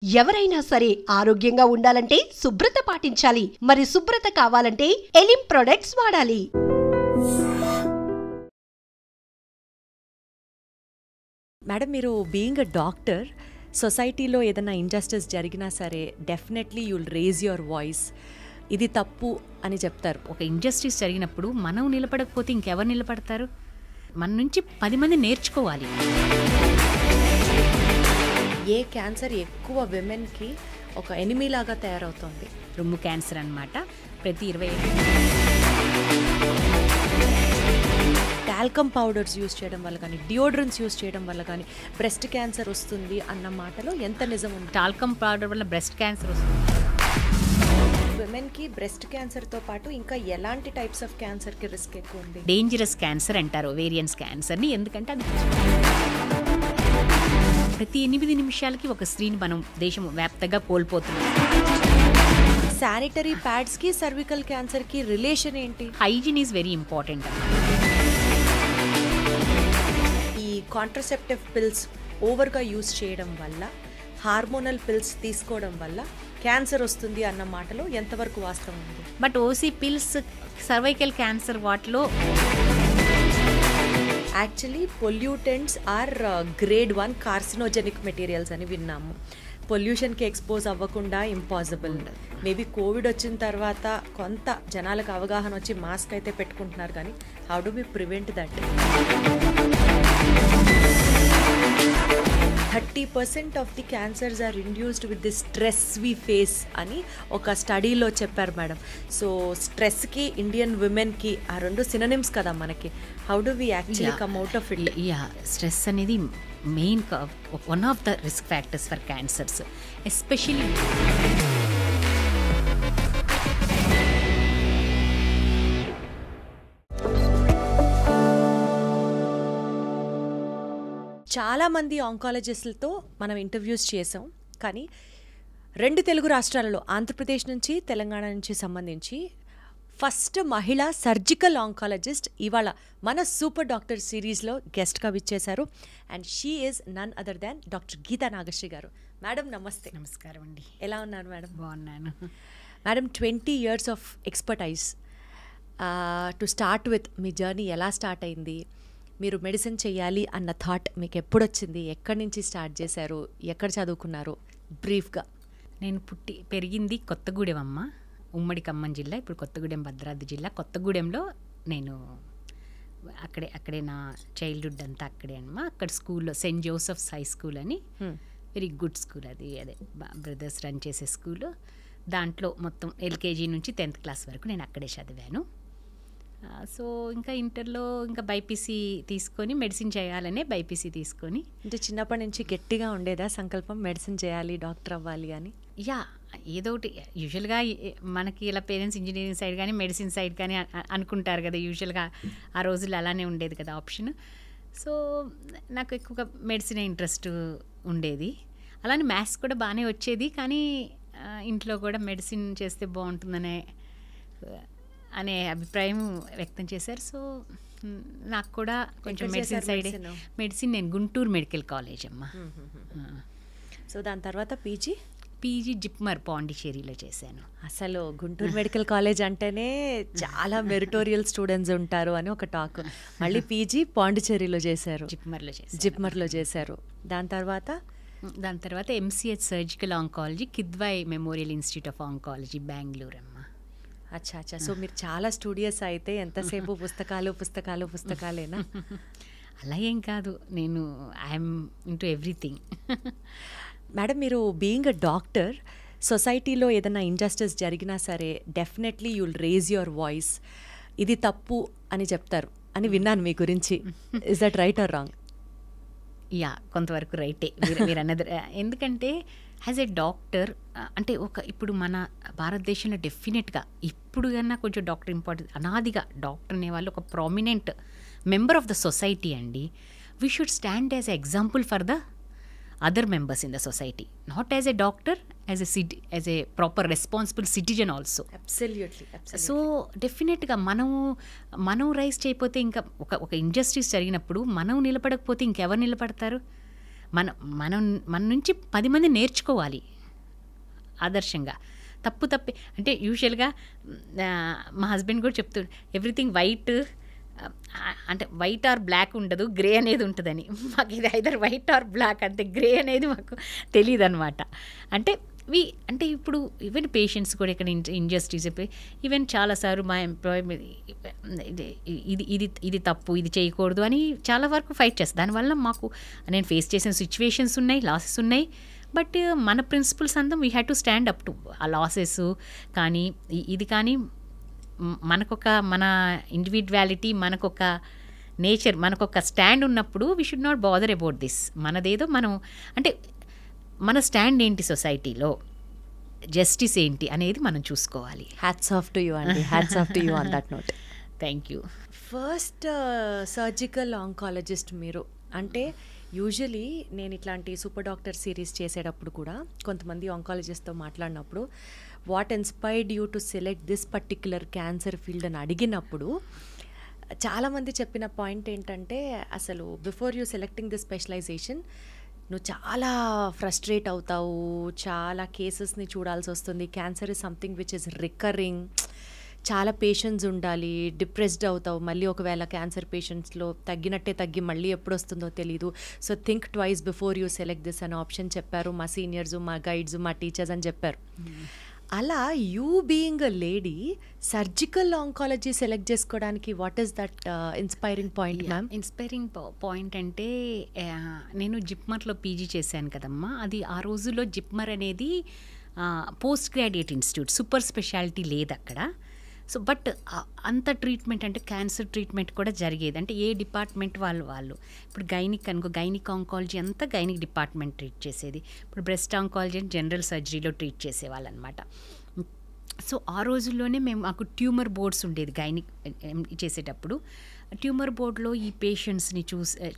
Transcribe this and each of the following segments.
ఎవరైనా సరే ఆరోగ్యంగా ఉండాలంటే శుభ్రత పాటించాలి. మరి శుభ్రత కావాలంటే ఎలిం ప్రొడక్ట్స్ వాడాలి. మేడం, మీరు బీయింగ్ అ డాక్టర్, సొసైటీలో ఏదైనా ఇంజస్టిస్ జరిగినా సరే definitely you'll raise your voice. ఇది తప్పు అని చెప్తారు. ఒక ఇంజస్టిస్ జరిగినప్పుడు మనం నిలబడకపోతే ఇంకెవరు నిలబడతారు? మన నుంచి 10 మంది నేర్చుకోవాలి. ఏ క్యాన్సర్ ఎక్కువ విమెన్కి ఒక ఎనిమీ లాగా తయారవుతుంది? రొమ్ము క్యాన్సర్ అన్నమాట. ప్రతి 20 టాల్కమ్ పౌడర్స్ యూస్ చేయడం వల్ల కానీ, డియోడ్రెంట్స్ యూస్ చేయడం వల్ల కానీ బ్రెస్ట్ క్యాన్సర్ వస్తుంది అన్న మాటలో ఎంత నిజం ఉంది? టాల్కమ్ పౌడర్ వల్ల బ్రెస్ట్ క్యాన్సర్ వస్తుంది. విమెన్కి బ్రెస్ట్ క్యాన్సర్తో పాటు ఇంకా ఎలాంటి టైప్స్ ఆఫ్ క్యాన్సర్కి రిస్క్ ఎక్కువ ఉంది? డేంజరస్ క్యాన్సర్ అంటారు వేరియన్స్ క్యాన్సర్ని. ఎందుకంటే అది ప్రతి 8 నిమిషాలకి ఒక స్త్రీని మనం దేశం వ్యాప్తంగా కోల్పోతున్నాం. శానిటరీ ప్యాడ్స్కి సర్వికల్ క్యాన్సర్కి రిలేషన్ ఏంటి? Hygiene is very important. ఈ కాంట్రసెప్టివ్ పిల్స్ ఓవర్గా యూస్ చేయడం వల్ల, హార్మోనల్ పిల్స్ తీసుకోవడం వల్ల క్యాన్సర్ వస్తుంది అన్న మాటలో ఎంతవరకు వాస్తవం ఉంది? But OC pills cervical cancer వాటిలో actually pollutants are grade 1 carcinogenic materials అని విన్నాము. పొల్యూషన్కి ఎక్స్పోజ్ అవ్వకుండా ఇంపాసిబుల్. మేబీ కోవిడ్ వచ్చిన తర్వాత కొంత జనాలకు అవగాహన వచ్చి మాస్క్ అయితే పెట్టుకుంటున్నారు, కానీ how do we prevent that? 30% of the cancers are induced with the stress we face అని ఒక స్టడీలో చెప్పారు మేడం. సో స్ట్రెస్కి, ఇండియన్ విమెన్కి ఆ రెండు సినోనిమ్స్ కదా మనకి. How do we actually come out of it? Stress అనేది main one of the risk factors for cancers, especially. చాలామంది ఆంకాలజిస్టులతో మనం ఇంటర్వ్యూస్ చేసాం, కానీ 2 తెలుగు రాష్ట్రాలలో, ఆంధ్రప్రదేశ్ నుంచి, తెలంగాణ నుంచి సంబంధించి ఫస్ట్ మహిళా సర్జికల్ ఆంకాలజిస్ట్ ఇవాళ మన సూపర్ డాక్టర్ సిరీస్లో గెస్ట్గా విచ్చేశారు. And she is none other than doctor Geetha Nagasri garu. Madam నమస్తే. నమస్కారం అండి. ఎలా ఉన్నారు మేడం? బాగున్నాను madam. 20 years of expertise. To start with, మీ జర్నీ ఎలా స్టార్ట్ అయింది? మీరు మెడిసిన్ చేయాలి అన్న థాట్ మీకు ఎప్పుడు వచ్చింది? ఎక్కడి నుంచి స్టార్ట్ చేశారు? ఎక్కడ చదువుకున్నారు? బ్రీఫ్గా. నేను పుట్టి పెరిగింది కొత్తగూడెం అమ్మ, ఉమ్మడి ఖమ్మం జిల్లా. ఇప్పుడు కొత్తగూడెం భద్రాద్రి జిల్లా. కొత్తగూడెంలో నేను అక్కడే నా చైల్డ్హుడ్ అంతా అక్కడే అమ్మా. అక్కడ స్కూల్లో సెయింట్ జోసెఫ్స్ హై స్కూల్ అని, వెరీ గుడ్ స్కూల్ అది. అదే బ్రదర్స్ రన్ చేసే స్కూలు. దాంట్లో మొత్తం ఎల్కేజీ నుంచి 10th క్లాస్ వరకు నేను అక్కడే చదివాను. సో ఇంకా ఇంటర్లో ఇంకా బైపీసీ తీసుకొని మెడిసిన్ చేయాలనే బైపీసీ తీసుకొని. అంటే చిన్నప్పటి నుంచి గట్టిగా ఉండేదా సంకల్పం మెడిసిన్ చేయాలి, డాక్టర్ అవ్వాలి అని? ఏదో ఒకటి. యూజువల్గా మనకి ఇలా పేరెంట్స్ ఇంజనీరింగ్ సైడ్ కానీ మెడిసిన్ సైడ్ కానీ అనుకుంటారు కదా. యూజువల్గా ఆ రోజుల్లో అలానే ఉండేది కదా ఆప్షన్. సో నాకు ఎక్కువగా మెడిసిన్ ఇంట్రెస్ట్ ఉండేది. అలానే మ్యాథ్స్ కూడా బాగానే వచ్చేది, కానీ ఇంట్లో కూడా మెడిసిన్ చేస్తే అనే అభిప్రాయం వ్యక్తం చేశారు. సో నాకు కూడా కొంచెం మెడిసిన్ నేను గుంటూరు మెడికల్ కాలేజ్ అమ్మా. సో దాని తర్వాత పీజీ జిప్మర్ పాండిచేరిలో చేశాను. అసలు గుంటూరు మెడికల్ కాలేజ్ అంటేనే చాలా మెరిటోరియల్ స్టూడెంట్స్ ఉంటారు అని ఒక టాక్. మళ్ళీ పీజీ పాండిచేరిలో చేశారు, జిప్మర్లో చేశారు. దాని తర్వాత MCh surgical oncology, Kidwai memorial institute of oncology, Bengaluru అమ్మ. అచ్చా. సో మీరు చాలా స్టూడియస్ అయితే ఎంతసేపు పుస్తకాలేనా? అలా ఏం కాదు, నేను ఐఎమ్ ఇంటూ ఎవ్రీథింగ్. మేడం, మీరు బీయింగ్ అ డాక్టర్, సొసైటీలో ఏదైనా ఇంజస్టిస్ జరిగినా సరే definitely you'll raise your voice. ఇది తప్పు అని చెప్తారు అని విన్నాను మీ గురించి. Is that right or wrong? కొంతవరకు రైటే మీరు అన్నది. ఎందుకంటే యాజ్ ఏ డాక్టర్ అంటే ఇప్పుడు మన భారతదేశంలో డెఫినెట్గా ఇప్పుడు కన్నా కొంచెం డాక్టర్ ఇంపార్టెంట్. అనాదిగా డాక్టర్ అనేవాళ్ళు ఒక prominent member of the society అండి. We should stand as a example for the other members in the society, not as a doctor, as a proper responsible citizen also. Absolutely. So డెఫినెట్గా మనం rise చేయకపోతే, ఇంకా ఒక injustice జరిగినప్పుడు మనం నిలబడకపోతే ఇంకెవరు నిలబడతారు? మనం మనం మన నుంచి 10 మంది నేర్చుకోవాలి ఆదర్శంగా. తప్పే అంటే యూజువల్గా మా హస్బెండ్ కూడా చెప్తాడు, ఎవ్రీథింగ్ వైట్ అంటే వైట్ ఆర్ బ్లాక్ ఉండదు, గ్రే అనేది ఉంటుందని. మాకు ఇది ఐదర్ వైట్ ఆర్ బ్లాక్, అంతే, గ్రే అనేది మాకు తెలియదు అనమాట. అంటే ఇప్పుడు ఈవెన్ పేషెంట్స్ కూడా ఇక్కడ ఇంజస్టిస్ అయిపోయి ఈవెన్ చాలాసార్లు మా ఎంప్లాయ్ ఇది తప్పు, ఇది చేయకూడదు అని చాలా వరకు ఫైట్ చేస్తాను. దానివల్ల మాకు నేను ఫేస్ చేసిన సిచ్యువేషన్స్ ఉన్నాయి, లాసెస్ ఉన్నాయి. బట్ మన ప్రిన్సిపల్స్ అంతా we had to stand up to ఆ లాసెస్ కానీ ఇది కానీ మన ఇండివిడ్యువాలిటీ, మనకొక నేచర్, మనకొక స్టాండ్ ఉన్నప్పుడు we should not bother about this. మనదేదో మనం అంటే మన స్టాండ్ ఏంటి సొసైటీలో, జస్టిస్ ఏంటి అనేది మనం చూసుకోవాలి. హ్యాట్స్ ఆఫ్ టు యూ అండి, hats off to you on that note. Thank you. First surgical oncologist మీరు. అంటే యూజువలీ నేను ఇట్లాంటి సూపర్ డాక్టర్ సిరీస్ చేసేటప్పుడు కూడా కొంతమంది ఆంకాలజిస్ట్తో మాట్లాడినప్పుడు what inspired you to select this particular cancer field అని అడిగినప్పుడు చాలామంది చెప్పిన పాయింట్ ఏంటంటే, అసలు before you selecting this specialization నువ్వు చాలా ఫ్రస్ట్రేట్ అవుతావు, చాలా కేసెస్ని చూడాల్సి వస్తుంది, cancer is something which is recurring, చాలా పేషెన్స్ ఉండాలి, డిప్రెస్డ్ అవుతావు, మళ్ళీ ఒకవేళ క్యాన్సర్ పేషెంట్స్లో తగ్గి మళ్ళీ ఎప్పుడు వస్తుందో తెలీదు, so think twice before you select this అనే ఆప్షన్ చెప్పారు మా సీనియర్స్, మా గైడ్స్, మా టీచర్స్ అని చెప్పారు. అలా you being a lady surgical oncology select చేసుకోవడానికి what is that inspiring point ma'am? Inspiring point అంటే నేను జిప్మర్లో పీజీ చేశాను కదమ్మా. అది ఆ రోజుల్లో జిప్మర్ అనేది post graduate institute, super speciality లేదు అక్కడ. సో బట్ అంత ట్రీట్మెంట్ అంటే క్యాన్సర్ ట్రీట్మెంట్ కూడా జరిగేది. అంటే ఏ డిపార్ట్మెంట్ వాళ్ళు ఇప్పుడు గైనిక్ అనుకో, గైనిక్ ఆంకాలజీ అంతా గైనిక్ డిపార్ట్మెంట్ ట్రీట్ చేసేది. ఇప్పుడు బ్రెస్ట్ ఆంకాలజీ అని జనరల్ సర్జరీలో ట్రీట్ చేసేవాళ్ళు అనమాట. సో ఆ రోజుల్లోనే మాకు ట్యూమర్ బోర్డ్స్ ఉండేది గైనిక్ చేసేటప్పుడు. ట్యూమర్ బోర్డ్లో ఈ పేషెంట్స్ని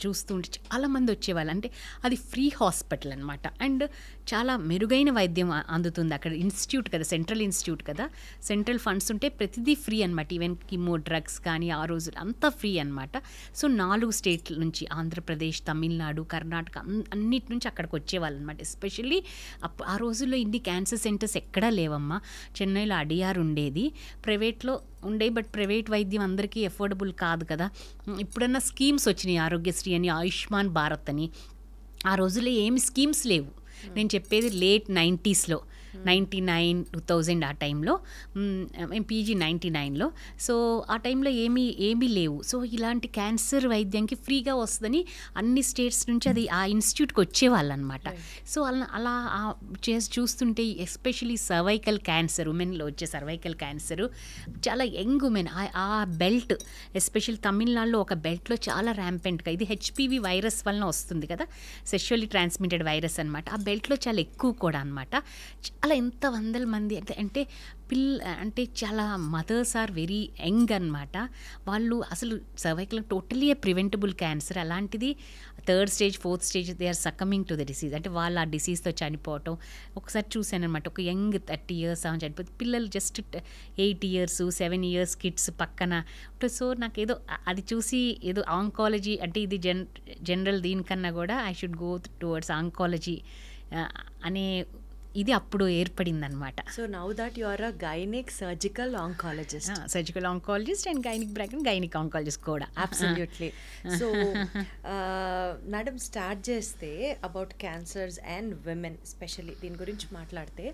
చూస్తుంటే చాలామంది వచ్చేవాళ్ళు. అంటే అది ఫ్రీ హాస్పిటల్ అనమాట. అండ్ చాలా మెరుగైన వైద్యం అందుతుంది అక్కడ. ఇన్స్టిట్యూట్ కదా, సెంట్రల్ ఇన్స్టిట్యూట్ కదా, సెంట్రల్ ఫండ్స్ ఉంటే ప్రతిదీ ఫ్రీ అనమాట. ఈవెన్ కిమో డ్రగ్స్ కానీ ఆ రోజులు అంతా ఫ్రీ అనమాట. సో 4 స్టేట్ల నుంచి, ఆంధ్రప్రదేశ్, తమిళనాడు, కర్ణాటక అన్నిటి నుంచి అక్కడికి వచ్చేవాళ్ళు అనమాట. ఎస్పెషల్లీ ఆ రోజుల్లో ఇన్ని క్యాన్సర్ సెంటర్స్ ఎక్కడా లేవమ్మా. చెన్నైలో అడియార్ ఉండేది, ప్రైవేట్లో ఉండే, బట్ ప్రైవేట్ వైద్యం అందరికీ ఎఫోర్డబుల్ కాదు కదా. ఇప్పుడన్నా స్కీమ్స్ వచ్చినాయి, ఆరోగ్యశ్రీ అని, ఆయుష్మాన్ భారత్ అని. ఆ రోజుల్లో ఏమి స్కీమ్స్ లేవు. నేను చెప్పేది లేట్ 90s, 99, 2000 ఆ టైంలో. మేము పీజీ 99లో. సో ఆ టైంలో ఏమీ లేవు. సో ఇలాంటి క్యాన్సర్ వైద్యానికి ఫ్రీగా వస్తుందని అన్ని స్టేట్స్ నుంచి అది ఆ ఇన్స్టిట్యూట్కి వచ్చేవాళ్ళు అనమాట. సో అలా చేసి చూస్తుంటే ఎస్పెషలీ సర్వైకల్ క్యాన్సర్, ఉమెన్లో వచ్చే సర్వైకల్ క్యాన్సరు చాలా యంగ్ ఉమెన్, ఆ బెల్ట్ ఎస్పెషల్లీ తమిళనాడులో ఒక బెల్ట్లో చాలా ర్యాంపెంట్గా, ఇది హెచ్పివి వైరస్ వలన వస్తుంది కదా, సెక్షువల్లీ ట్రాన్స్మిటెడ్ వైరస్ అనమాట. ఆ బెల్ట్లో చాలా ఎక్కువ కూడా అనమాట. చాలా ఎంత వందల మంది అంటే అంటే చాలా మదర్స్ ఆర్ వెరీ యంగ్ అనమాట. వాళ్ళు అసలు సర్వైకల్ టోటలీ ప్రివెంటబుల్ క్యాన్సర్. అలాంటిది 3rd stage 4th stage they are succumbing to the disease. అంటే వాళ్ళు ఆ డిసీజ్తో చనిపోవటం ఒకసారి చూశాను అనమాట. ఒక యంగ్ 30 years అని చనిపోతే, పిల్లలు జస్ట్ 8 years 7 years కిడ్స్ పక్కన. సో నాకు ఏదో అది చూసి ఏదో ఆంకాలజీ అంటే ఇది జనరల్ దీనికన్నా కూడా I should go towards oncology అనే ఇది అప్పుడు ఏర్పడిందనమాట. So now that you are a gynaec surgical oncologist. Surgical oncologist and gynaec oncologist కూడా. అబ్సల్యూట్లీ. సో మేడం, స్టార్ట్ చేస్తే about cancers and women specially దీని గురించి మాట్లాడితే,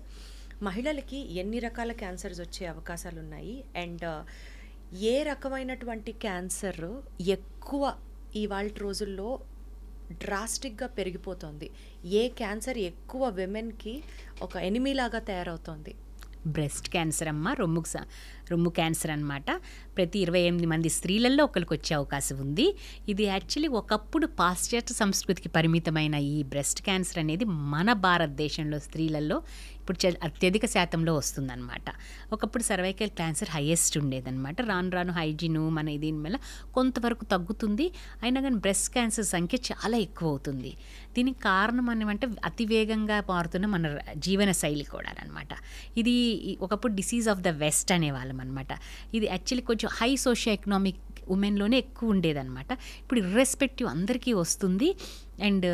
మహిళలకి ఎన్ని రకాల క్యాన్సర్స్ వచ్చే అవకాశాలు ఉన్నాయి, అండ్ ఏ రకమైనటువంటి క్యాన్సర్ ఎక్కువ ఇవాళ రోజుల్లో డ్రాస్టిక్గా పెరిగిపోతుంది, ఏ క్యాన్సర్ ఎక్కువ విమెన్కి ఒక ఎనిమీలాగా తయారవుతుంది? బ్రెస్ట్ క్యాన్సర్ అమ్మ, రొమ్ము క్యాన్సర్ అనమాట. ప్రతి 28 మంది స్త్రీలలో ఒకరికి వచ్చే అవకాశం ఉంది. ఇది యాక్చువల్లీ ఒకప్పుడు పాశ్చాత్య సంస్కృతికి పరిమితమైన ఈ బ్రెస్ట్ క్యాన్సర్ అనేది మన భారతదేశంలో స్త్రీలలో ఇప్పుడు అత్యధిక శాతంలో వస్తుందన్నమాట. ఒకప్పుడు సర్వైకల్ క్యాన్సర్ హైయెస్ట్ ఉండేదన్నమాట. రాను హైజీను మన దీని వల్ల కొంతవరకు తగ్గుతుంది. అయినా కానీ బ్రెస్ట్ క్యాన్సర్ సంఖ్య చాలా ఎక్కువ అవుతుంది. దీనికి కారణం ఏమంటే అతివేగంగా మారుతున్న మన జీవన శైలి కూడా అనమాట. ఇది ఒకప్పుడు డిసీజ్ ఆఫ్ ద వెస్ట్ అనేవాళ్ళం అనమాట. ఇది యాక్చువల్లీ కొంచెం హై సోషియో ఎకనామిక్ ఉమెన్లోనే ఎక్కువ ఉండేదన్నమాట. ఇప్పుడు ఇర్రెస్పెక్టివ్ అందరికీ వస్తుంది. అండ్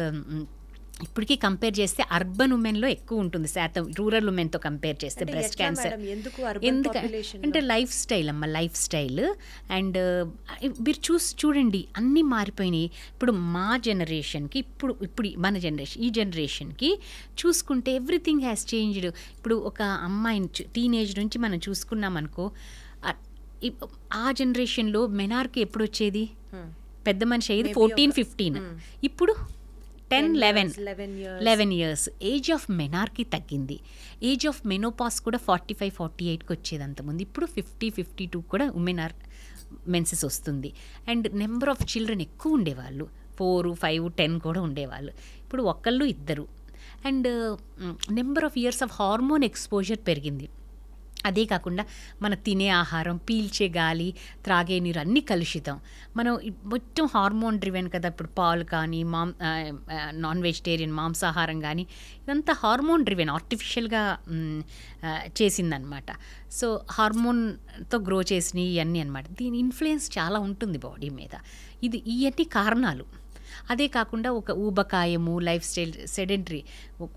ఇప్పటికీ కంపేర్ చేస్తే అర్బన్ ఉమెన్లో ఎక్కువ ఉంటుంది శాతం, రూరల్ ఉమెన్తో కంపేర్ చేస్తే బ్రెస్ట్ క్యాన్సర్. అంటే లైఫ్ స్టైల్ అమ్మ, లైఫ్ స్టైల్. అండ్ మీరు చూడండి అన్నీ మారిపోయినాయి. ఇప్పుడు మా జనరేషన్కి ఇప్పుడు మన జనరేషన్, ఈ జనరేషన్కి చూసుకుంటే ఎవ్రీథింగ్ హ్యాస్ చేంజ్డ్. ఇప్పుడు ఒక అమ్మాయిని టీనేజ్ నుంచి మనం చూసుకున్నాం అనుకో, ఆ జనరేషన్లో మెనార్కి ఎప్పుడు వచ్చేది, పెద్ద మనిషి అయ్యేది 14-15, ఇప్పుడు 10-11 ఇయర్స్. ఏజ్ ఆఫ్ మెనార్కి తగ్గింది. ఏజ్ ఆఫ్ మెనోపాస్ కూడా 45-48కి వచ్చేది అంతకుముందు. ఇప్పుడు 50-52 కూడా ఉమెన్ ఆర్ మెన్సెస్ వస్తుంది. అండ్ నెంబర్ ఆఫ్ చిల్డ్రన్ ఎక్కువ ఉండేవాళ్ళు, 4, 5, 10 కూడా ఉండేవాళ్ళు. ఇప్పుడు ఒకళ్ళు ఇద్దరు. And number of years of hormone exposure పెరిగింది. అదే కాకుండా మనం తినే ఆహారం, పీల్చే గాలి, త్రాగే నీరు అన్నీ కలుషితం. మనం మొత్తం హార్మోన్ డ్రివెన్ కదా. ఇప్పుడు పాలు కానీ, నాన్ వెజిటేరియన్ మాంసాహారం కానీ, ఇదంతా హార్మోన్ డ్రివెన్, ఆర్టిఫిషియల్గా చేసిందనమాట. సో హార్మోన్తో గ్రో చేసినవి ఇవన్నీ అనమాట. దీని ఇన్ఫ్లుయెన్స్ చాలా ఉంటుంది బాడీ మీద. ఇవన్నీ కారణాలు. అదే కాకుండా ఒక ఊబకాయము, లైఫ్ స్టైల్, సెడెంటరీ,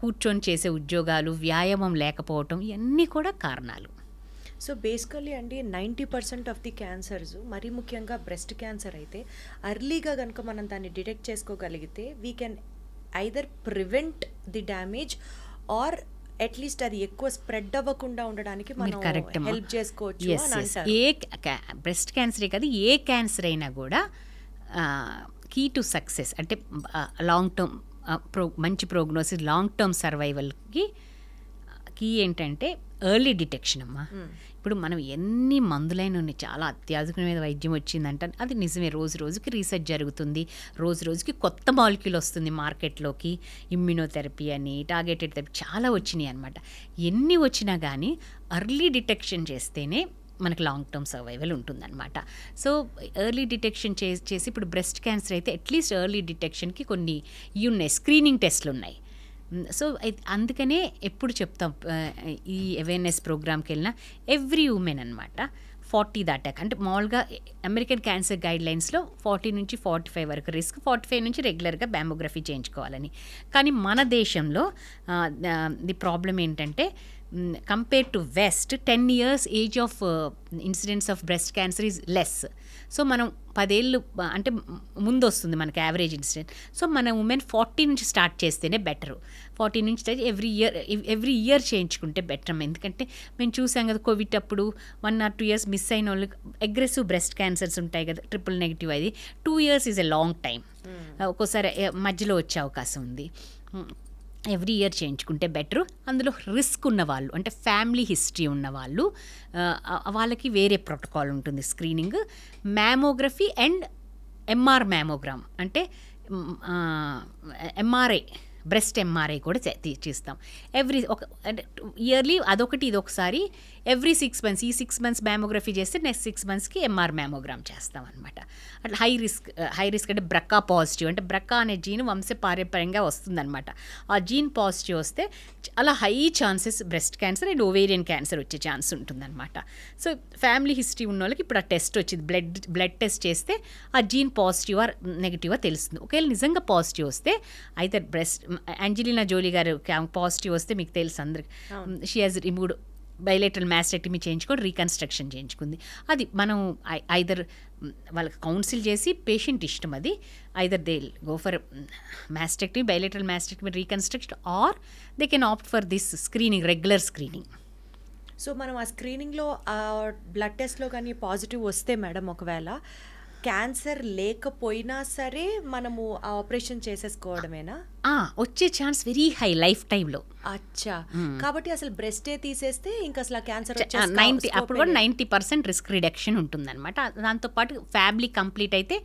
కూర్చొని చేసే ఉద్యోగాలు, వ్యాయామం లేకపోవటం, ఇవన్నీ కూడా కారణాలు. సో బేసికలీ అండి 90% ఆఫ్ ది క్యాన్సర్స్, మరీ ముఖ్యంగా బ్రెస్ట్ క్యాన్సర్ అయితే అర్లీగా కనుక మనం దాన్ని డిటెక్ట్ చేసుకోగలిగితే we can either prevent the damage are at least అది ఎక్కువ స్ప్రెడ్ అవ్వకుండా ఉండడానికి మనం హెల్ప్ చేసుకోవచ్చు అని అంటారు. బ్రెస్ట్ క్యాన్సరే కాదు, ఏ క్యాన్సర్ అయినా కూడా కీ టు సక్సెస్ అంటే లాంగ్ టర్మ్ మంచి ప్రోగ్నోసిస్, లాంగ్ టర్మ్ సర్వైవల్కి కీ ఏంటంటే ఎర్లీ డిటెక్షన్ అమ్మా. ఇప్పుడు మనం ఎన్ని మందులైన ఉన్నాయి, చాలా అత్యాధునికమైన వైద్యం వచ్చిందంట, అది నిజమే. రోజు రోజుకి రీసెర్చ్ జరుగుతుంది, రోజు రోజుకి కొత్త మాలిక్యూల్ వస్తుంది మార్కెట్లోకి. ఇమ్యూనోథెరపీ అని, టార్గెటెడ్ థెరపీ చాలా వచ్చినాయి అనమాట. ఎన్ని వచ్చినా కానీ ఎర్లీ డిటెక్షన్ చేస్తేనే మనకి లాంగ్ టర్మ్ సర్వైవల్ ఉంటుందన్నమాట. సో ఎర్లీ డిటెక్షన్ చేసి ఇప్పుడు బ్రెస్ట్ క్యాన్సర్ అయితే అట్లీస్ట్ ఎర్లీ డిటెక్షన్కి కొన్ని ఉన్నాయి, స్క్రీనింగ్ టెస్ట్లు ఉన్నాయి. సో అందుకనే ఎప్పుడు చెప్తాం ఈ అవేర్నెస్ ప్రోగ్రామ్కి వెళ్ళినా ఎవ్రీ ఉమెన్ అనమాట 40 దాటాక, అంటే మామూలుగా అమెరికన్ క్యాన్సర్ గైడ్ లైన్స్లో 40 నుంచి 45 వరకు రిస్క్, 45 నుంచి రెగ్యులర్గా మ్యామోగ్రఫీ చేయించుకోవాలని. కానీ మన దేశంలో ది ప్రాబ్లం ఏంటంటే compare to west 10 years age of incidence of breast cancer is less. So మనం 10 ఏళ్ళు అంటే ముందు వస్తుంది మనకి యావరేజ్ ఇన్సిడెంట్. సో మన ఉమెన్ 40 నుంచి స్టార్ట్ చేస్తేనే బెటరు. 40 నుంచి ఎవ్రీ ఇయర్ చేయించుకుంటే బెటర్. ఎందుకంటే మేము చూసాం కదా కోవిడ్ అప్పుడు 1 or 2 years మిస్ అయిన వాళ్ళు అగ్రెసివ్ బ్రెస్ట్ క్యాన్సర్స్ ఉంటాయి కదా, ట్రిపుల్ నెగిటివ్, అది 2 years is a long time. ఒక్కోసారి మధ్యలో వచ్చే అవకాశం ఉంది. ఎవ్రీ ఇయర్ చేయించుకుంటే బెటరు. అందులో రిస్క్ ఉన్నవాళ్ళు అంటే ఫ్యామిలీ హిస్టరీ ఉన్నవాళ్ళు, వాళ్ళకి వేరే ప్రోటోకాల్ ఉంటుంది screening. Mammography and MR mammogram అంటే ఎంఆర్ఐ, బ్రెస్ట్ ఎంఆర్ఐ కూడా చేస్తాం అంటే ఇయర్లీ. అదొకటి ఇదొకసారి ఎవ్రీ 6 months. ఈ 6 months మ్యామోగ్రఫీ చేస్తే నెక్స్ట్ 6 monthsకి ఎంఆర్ మ్యామోగ్రామ్ చేస్తాం అనమాట. అట్లా హై రిస్క్ అంటే బ్రకా పాజిటివ్, అంటే బ్రకా అనే జీన్ వంశపారంపర్యంగా వస్తుందన్నమాట. ఆ జీన్ పాజిటివ్ వస్తే చాలా high chances breast cancer and ovarian cancer వచ్చే ఛాన్స్ ఉంటుందన్నమాట. సో ఫ్యామిలీ హిస్టరీ ఉన్న వాళ్ళకి ఇప్పుడు ఆ టెస్ట్ వచ్చింది, బ్లడ్ టెస్ట్ చేస్తే ఆ జీన్ పాజిటివ్ ఆర్ నెగిటివా తెలుస్తుంది. ఒకవేళ నిజంగా పాజిటివ్ వస్తే అయితే breast, Angelina Jolie garu positive వస్తే మీకు తెలుసు అందరికి, she has removed bilateral mastectomy చేయించుకొని రీకన్స్ట్రక్షన్ చేయించుకుంది. అది మనం ఐదర్ వాళ్ళకి కౌన్సిల్ చేసి పేషెంట్ ఇష్టం, అది either they go for mastectomy, bilateral mastectomy, reconstruction, or they can opt for this screening, regular screening. So మనం ఆ స్క్రీనింగ్లో బ్లడ్ టెస్ట్లో కానీ పాజిటివ్ వస్తే మేడం, ఒకవేళ క్యాన్సర్ లేకపోయినా సరే మనము ఆ ఆపరేషన్ చేసేసుకోవడమేనా? వచ్చే ఛాన్స్ వెరీ హై లైఫ్ టైంలో. అచ్చా, కాబట్టి అసలు బ్రెస్టే తీసేస్తే ఇంకా అసలు క్యాన్సర్ అప్పుడు కూడా 90% రిస్క్ రిడక్షన్ ఉంటుందన్నమాట. దాంతోపాటు ఫ్యామిలీ కంప్లీట్ అయితే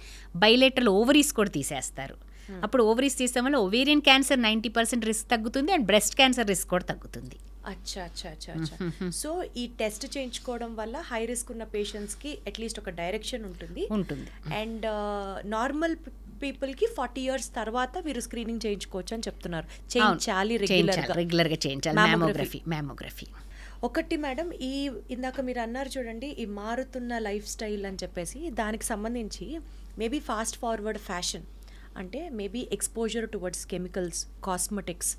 బైలేటరల్ ఓవరీస్ కూడా తీసేస్తారు. అప్పుడు ఓవరీస్ తీసే వల్ల ఓవేరియన్ క్యాన్సర్ 90% రిస్క్ తగ్గుతుంది అండ్ బ్రెస్ట్ క్యాన్సర్ రిస్క్ కూడా తగ్గుతుంది. అచ్చా అచ్చా అచ్చా అచ్చా. సో ఈ టెస్ట్ చేయించుకోవడం వల్ల హై రిస్క్ ఉన్న పేషెంట్స్కి అట్లీస్ట్ ఒక డైరెక్షన్ ఉంటుంది. అండ్ నార్మల్ పీపుల్కి 40 years తర్వాత మీరు స్క్రీనింగ్ చేయించుకోవచ్చు అని చెప్తున్నారు. చేయించాలి, రెగ్యులర్గా చేయించాలి మ్యామోగ్రఫీ. ఒకటి మేడం, ఇందాక మీరు అన్నారు చూడండి, ఈ మారుతున్న లైఫ్ స్టైల్ అని చెప్పేసి, దానికి సంబంధించి మేబీ ఫాస్ట్ ఫార్వర్డ్ ఫ్యాషన్ అంటే maybe exposure towards chemicals, cosmetics